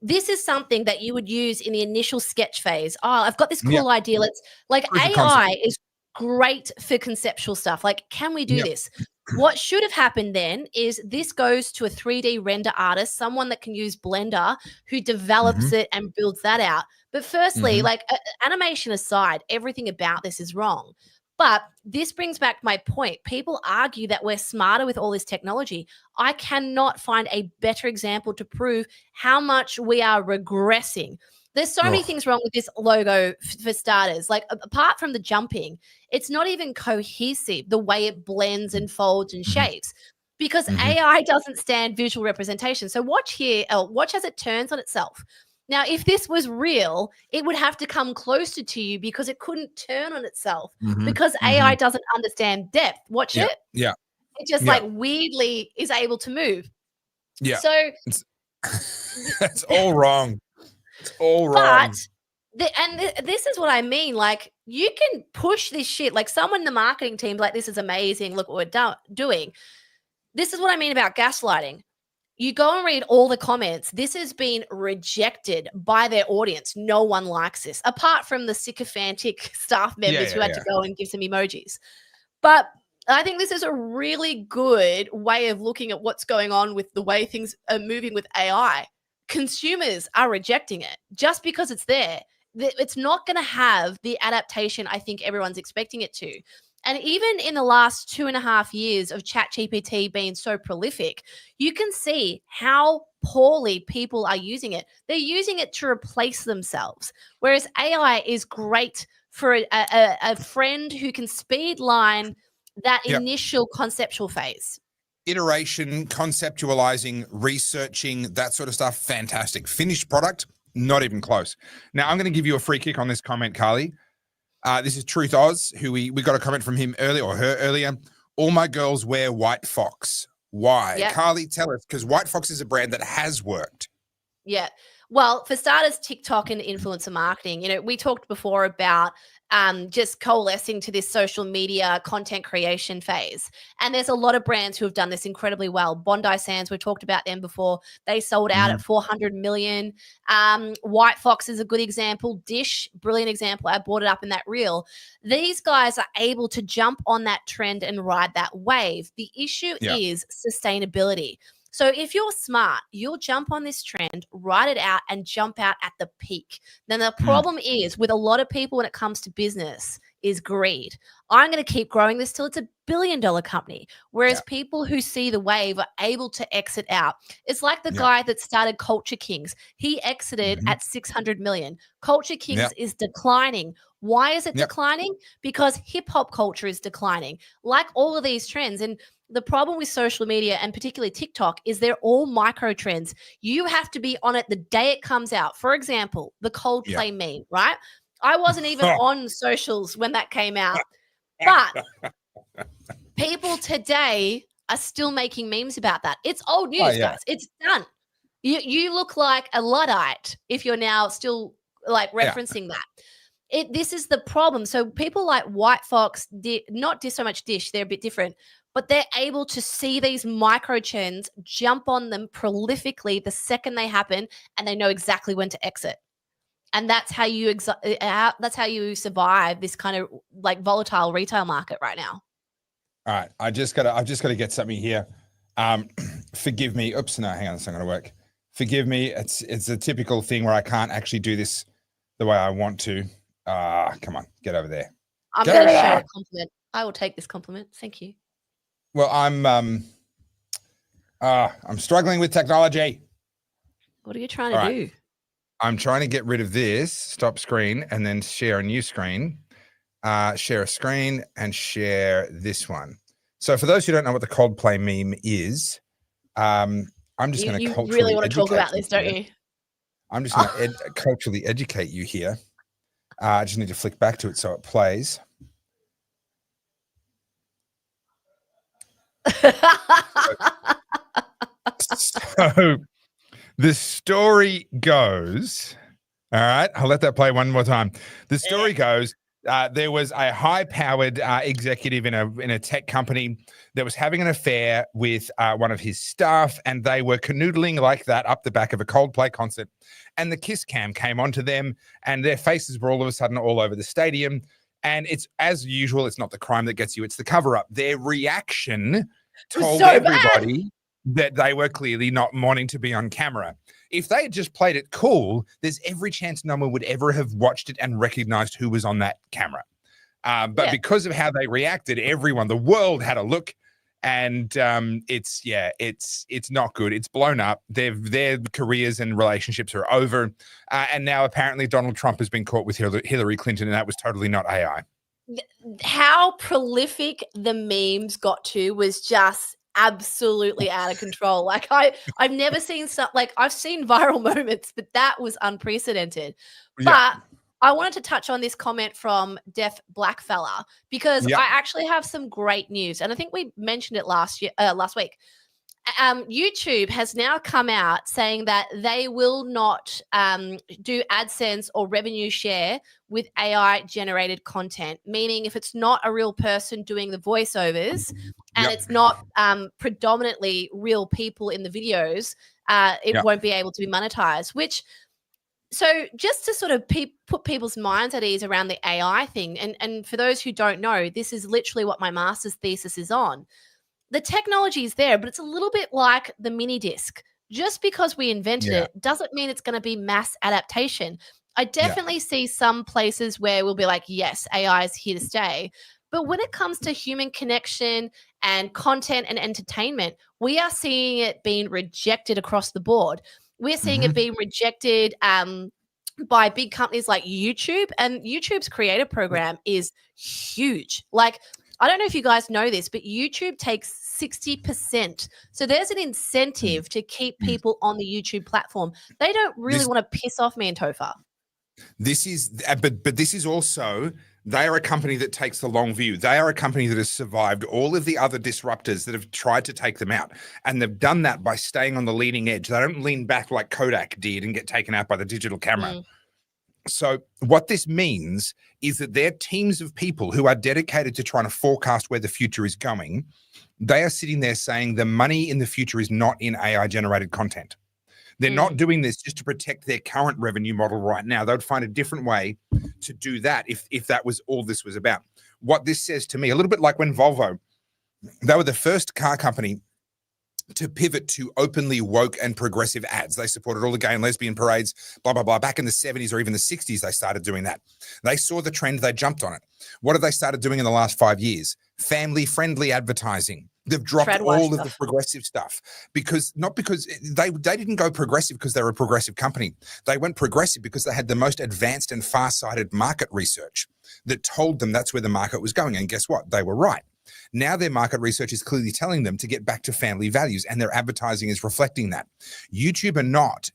this is something that you would use in the initial sketch phase. Oh, I've got this cool idea. Let's, like, AI is great for conceptual stuff. Like, can we do this? What should have happened then is this goes to a 3D render artist, someone that can use Blender, who develops it and builds that out. But firstly, like, animation aside, everything about this is wrong. But this brings back my point. People argue that we're smarter with all this technology. I cannot find a better example to prove how much we are regressing. There's so many things wrong with this logo for starters. Like, apart from the jumping, it's not even cohesive, the way it blends and folds and shapes, because AI doesn't stand visual representation. So watch here, watch as it turns on itself. Now, if this was real, it would have to come closer to you because it couldn't turn on itself because AI doesn't understand depth. Watch it. Yeah. It just like weirdly is able to move. Yeah. So that's all wrong. It's all wrong. But this is what I mean. Like, you can push this shit. Like, someone in the marketing team, like, this is amazing. Look what we're doing. This is what I mean about gaslighting. You go and read all the comments. This has been rejected by their audience. No one likes this, apart from the sycophantic staff members who had to go and give some emojis. But I think this is a really good way of looking at what's going on with the way things are moving with AI. Consumers are rejecting it just because it's there. It's not going to have the adaptation I think everyone's expecting it to. And even in the last 2.5 years of ChatGPT being so prolific, you can see how poorly people are using it. They're using it to replace themselves, whereas AI is great for a friend who can speed line that initial conceptual phase. Iteration, conceptualizing, researching, that sort of stuff, fantastic. Finished product, not even close. Now, I'm going to give you a free kick on this comment, Carly. This is Truth Oz, who we got a comment from him earlier, or her earlier. All my girls wear White Fox. Why? Yep. Carly, tell us, because White Fox is a brand that has worked. Yeah. Well, for starters, TikTok and influencer marketing, you know, we talked before about just coalescing to this social media content creation phase. And there's a lot of brands who have done this incredibly well. Bondi Sands, we've talked about them before. They sold out at 400 million. White Fox is a good example. Dish, brilliant example. I brought it up in that reel. These guys are able to jump on that trend and ride that wave. The issue is sustainability. So if you're smart, you'll jump on this trend, ride it out, and jump out at the peak. Then the problem is with a lot of people when it comes to business is greed. I'm going to keep growing this till it's $1 billion company. Whereas people who see the wave are able to exit out. It's like the guy that started Culture Kings. He exited at 600 million. Culture Kings is declining. Why is it declining? Because hip hop culture is declining. Like all of these trends. And the problem with social media and particularly TikTok is they're all micro trends. You have to be on it the day it comes out. For example, the Coldplay meme, right? I wasn't even on socials when that came out, but people today are still making memes about that. It's old news, guys. It's done. You look like a Luddite if you're now still like referencing that. This is the problem. So people like White Fox, not so much Dish, they're a bit different, but they're able to see these micro trends, jump on them prolifically the second they happen, and they know exactly when to exit. And that's how you survive this kind of like volatile retail market right now. All right, I've just got to get something here. Forgive me. Oops, no, hang on, it's not going to work. Forgive me. It's a typical thing where I can't actually do this the way I want to. Come on, get over there. I'm going to share a compliment. I will take this compliment. Thank you. Well, I'm struggling with technology. What are you trying to do? I'm trying to get rid of this, stop screen, and then share a new screen, share a screen, and share this one. So for those who don't know what the Coldplay meme is, I'm just going to culturally You really want to talk about this, don't you? I'm just going to culturally educate you here. I just need to flick back to it so it plays. So the story goes, all right, I'll let that play one more time. The story goes, there was a high-powered executive in a tech company that was having an affair with one of his staff, and they were canoodling like that up the back of a Coldplay concert. And the kiss cam came onto them, and their faces were all of a sudden all over the stadium. And it's, as usual, it's not the crime that gets you, it's the cover-up. Their reaction told everybody that they were clearly not wanting to be on camera. If they had just played it cool, there's every chance no one would ever have watched it and recognized who was on that camera. But because of how they reacted, everyone, the world had a look, and it's not good. It's blown up. Their careers and relationships are over. And now apparently Donald Trump has been caught with Hillary Clinton, and that was totally not AI. How prolific the memes got to was just absolutely out of control. Like I've never seen I've seen viral moments, but that was unprecedented. But I wanted to touch on this comment from Deaf Blackfella because I actually have some great news, and I think we mentioned it last week. YouTube has now come out saying that they will not do AdSense or revenue share with AI generated content, meaning if it's not a real person doing the voiceovers and it's not predominantly real people in the videos, it won't be able to be monetized, so just to sort of put people's minds at ease around the AI thing, and for those who don't know, this is literally what my master's thesis is on. The technology is there, but it's a little bit like the mini disc. Just because we invented it doesn't mean it's going to be mass adaptation. I definitely see some places where we'll be like, yes, AI is here to stay. But when it comes to human connection and content and entertainment, we are seeing it being rejected across the board. We're seeing it being rejected by big companies like YouTube, and YouTube's creator program is huge. Like, I don't know if you guys know this, but YouTube takes 60%. So there's an incentive to keep people on the YouTube platform. They don't really want to piss off me and Topher. This is, but this is also, they are a company that takes the long view. They are a company that has survived all of the other disruptors that have tried to take them out. And they've done that by staying on the leading edge. They don't lean back like Kodak did and get taken out by the digital camera. So what this means is that they're teams of people who are dedicated to trying to forecast where the future is going. They are sitting there saying the money in the future is not in AI-generated content. They're not doing this just to protect their current revenue model right now. They would find a different way to do that if that was all this was about. What this says to me, a little bit like when Volvo, they were the first car company to pivot to openly woke and progressive ads. They supported all the gay and lesbian parades, blah, blah, blah. Back in the 70s or even the 60s, they started doing that. They saw the trend, they jumped on it. What have they started doing in the last 5 years? Family-friendly advertising. They've dropped all of the progressive stuff not because they didn't go progressive because they were a progressive company. They went progressive because they had the most advanced and far-sighted market research that told them that's where the market was going. And guess what? They were right. Now their market research is clearly telling them to get back to family values, and their advertising is reflecting that. YouTube are not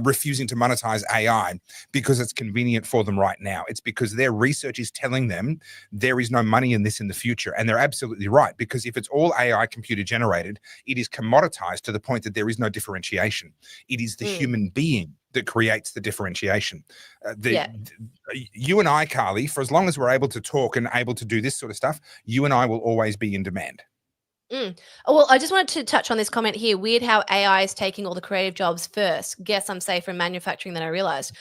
refusing to monetize AI because it's convenient for them right now. It's because their research is telling them there is no money in this in the future. And they're absolutely right, because if it's all AI computer generated, it is commoditized to the point that there is no differentiation. It is the human being that creates the differentiation. You and I, Carly, for as long as we're able to talk and able to do this sort of stuff, you and I will always be in demand. Oh, well, I just wanted to touch on this comment here. Weird how AI is taking all the creative jobs first. Guess I'm safer in manufacturing than I realized.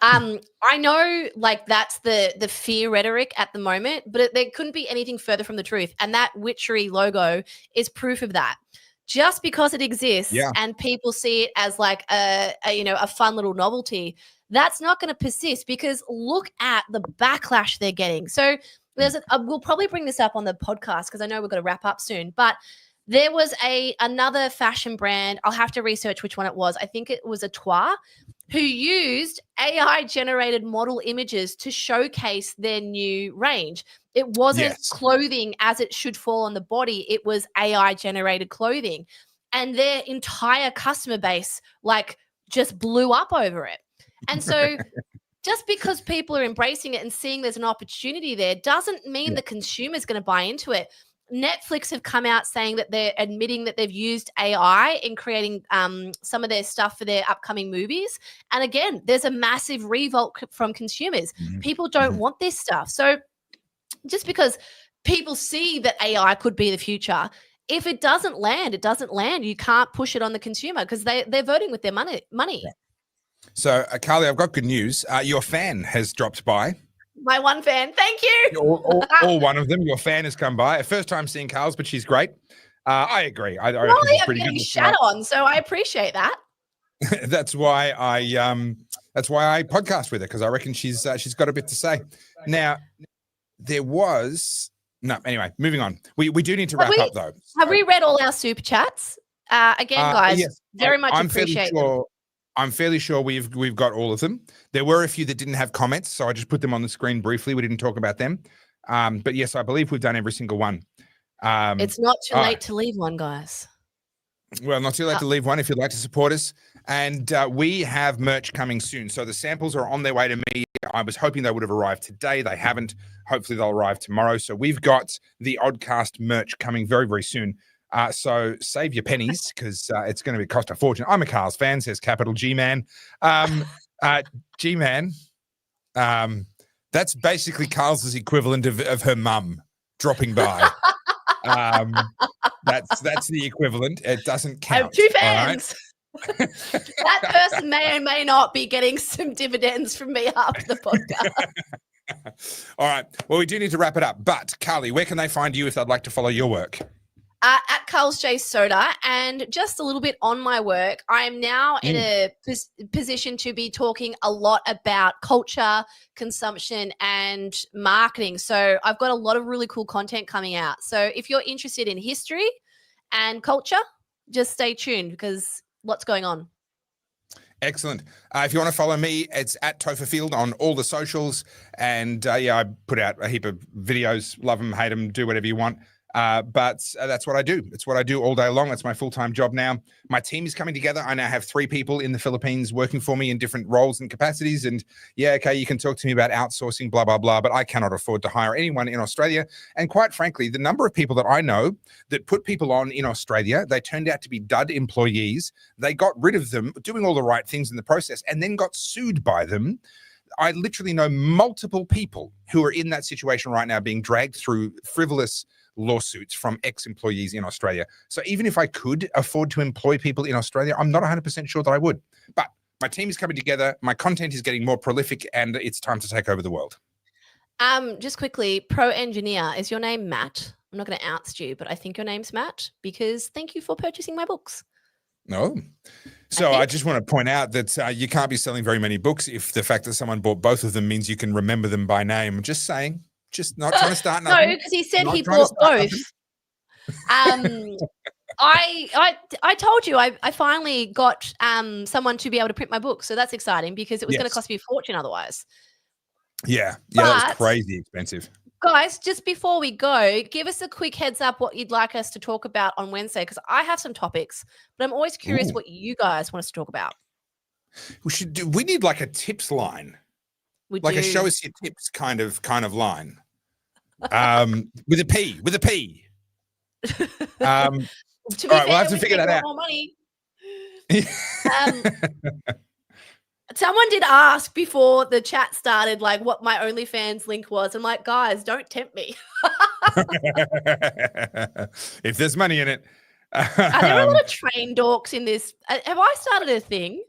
I know, like, that's the fear rhetoric at the moment, but there couldn't be anything further from the truth. And that witchery logo is proof of that. Just because it exists and people see it as like a fun little novelty, that's not going to persist, because look at the backlash they're getting. So we'll probably bring this up on the podcast because I know we're going to wrap up soon, but there was another fashion brand. I'll have to research which one it was. I think it was a Toi, who used AI generated model images to showcase their new range. It wasn't clothing as it should fall on the body. It was AI generated clothing, and their entire customer base just blew up over it. And so just because people are embracing it and seeing there's an opportunity there doesn't mean the consumer's going to buy into it. Netflix have come out saying that they're admitting that they've used AI in creating some of their stuff for their upcoming movies. And again, there's a massive revolt from consumers. People don't want this stuff. So just because people see that AI could be the future, if it doesn't land, it doesn't land. You can't push it on the consumer because they're voting with their money. Yeah. So, Carly, I've got good news. Your fan has dropped by. My one fan. Thank you. All one of them. Your fan has come by. First time seeing Carlz, but she's great. I agree. I reckon she's pretty good. Shat on, so I appreciate that. That's why I podcast with her, because I reckon she's got a bit to say. Now, anyway, moving on. We do need to wrap up though. Have we read all our super chats? Again, guys, very much appreciate them. I'm fairly sure we've got all of them. There were a few that didn't have comments, so I just put them on the screen briefly. We didn't talk about them. But yes, I believe we've done every single one. It's not too late to leave one, guys. Well, not too late to leave one if you'd like to support us. And we have merch coming soon. So the samples are on their way to me. I was hoping they would have arrived today. They haven't. Hopefully they'll arrive tomorrow. So we've got the Oddcast merch coming very, very soon. So save your pennies, because it's going to cost a fortune. I'm a Carlz fan, says capital G-Man. G-Man, that's basically Carlz's equivalent of her mum dropping by. That's the equivalent. It doesn't count. I have two fans. Right? That person may or may not be getting some dividends from me after the podcast. All right. Well, we do need to wrap it up. But Carly, where can they find you if they'd like to follow your work? At Carlz J Soda, and just a little bit on my work. I am now in a position to be talking a lot about culture, consumption, and marketing. So I've got a lot of really cool content coming out. So if you're interested in history and culture, just stay tuned, because lots going on. Excellent. If you want to follow me, it's at Topherfield on all the socials. And I put out a heap of videos. Love them, hate them, do whatever you want. But that's what I do. It's what I do all day long. It's my full-time job now. My team is coming together. I now have 3 people in the Philippines working for me in different roles and capacities. And okay, you can talk to me about outsourcing, blah, blah, blah, but I cannot afford to hire anyone in Australia. And quite frankly, the number of people that I know that put people on in Australia, they turned out to be dud employees. They got rid of them, doing all the right things in the process, and then got sued by them. I literally know multiple people who are in that situation right now, being dragged through frivolous lawsuits from ex-employees in Australia. So even if I could afford to employ people in Australia, I'm not 100% sure that I would. But my team is coming together, my content is getting more prolific, and it's time to take over the world. Just quickly, pro engineer, is your name Matt? I'm not going to oust you, but I think your name's Matt, because thank you for purchasing my books. No. So I just want to point out that you can't be selling very many books if the fact that someone bought both of them means you can remember them by name. Just saying. Just not trying to start nothing. No, because he said he bought both. I told you I finally got someone to be able to print my book, so that's exciting because it was going to cost me a fortune otherwise. Yeah, that was crazy expensive. Guys, just before we go, give us a quick heads up what you'd like us to talk about on Wednesday, because I have some topics, but I'm always curious what you guys want us to talk about. We need like a tips line. A show us your tips kind of line. With a P. To be fair, we'll have to figure that out. More money. Someone did ask before the chat started, like, what my OnlyFans link was. I'm like, guys, don't tempt me. If there's money in it. Are there a lot of train dorks in this? Have I started a thing?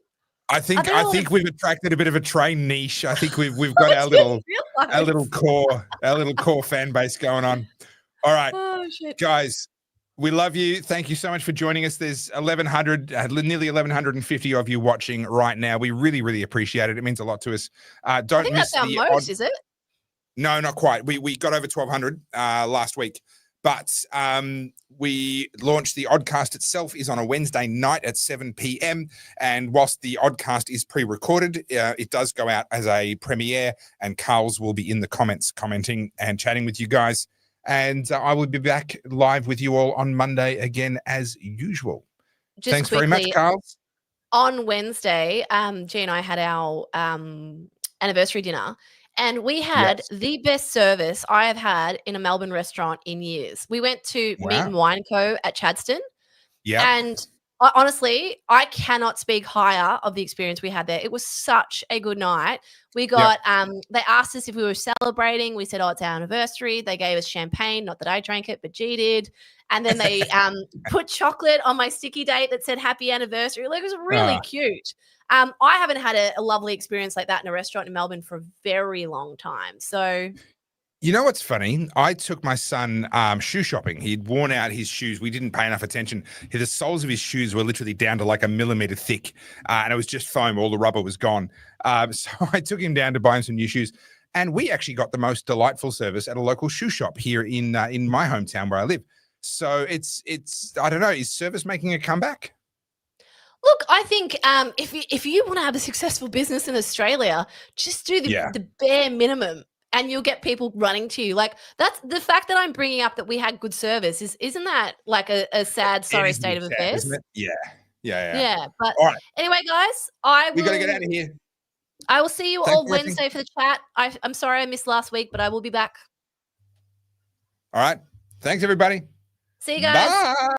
I think we've attracted a bit of a train niche. I think we've got our little core fan base going on. All right, guys. We love you. Thank you so much for joining us. There's 1,100, nearly 1,150 of you watching right now. We really, really appreciate it. It means a lot to us. Don't miss that's our most, is it? No, not quite. We got over 1,200 last week. But we launched the Oddcast itself is on a Wednesday night at 7 p.m. And whilst the Oddcast is pre-recorded, it does go out as a premiere. And Carlz will be in the comments commenting and chatting with you guys. And I will be back live with you all on Monday again, as usual. Thanks very much, Carlz. On Wednesday, G and I had our anniversary dinner, and we had the best service I have had in a Melbourne restaurant in years. We went to Meat and Wine Co. at Chadstone. Yeah. And honestly, I cannot speak higher of the experience we had there. It was such a good night. We got, they asked us if we were celebrating. We said, it's our anniversary. They gave us champagne. Not that I drank it, but G did. And then they put chocolate on my sticky date that said happy anniversary. Like, it was really cute. I haven't had a lovely experience like that in a restaurant in Melbourne for a very long time. So... You know what's funny? I took my son shoe shopping. He'd worn out his shoes. We didn't pay enough attention. The soles of his shoes were literally down to like a millimeter thick, and it was just foam. All the rubber was gone. So I took him down to buy him some new shoes, and we actually got the most delightful service at a local shoe shop here in my hometown where I live. So it's I don't know. Is service making a comeback? Look, I think if you want to have a successful business in Australia, just do the bare minimum. And you'll get people running to you. Like, that's the fact that I'm bringing up that we had good service. Isn't that like a sad, sorry state of affairs? Isn't it? Yeah. But anyway, guys, we got to get out of here. I will see you all Wednesday for the chat. I'm sorry I missed last week, but I will be back. All right. Thanks, everybody. See you guys. Bye.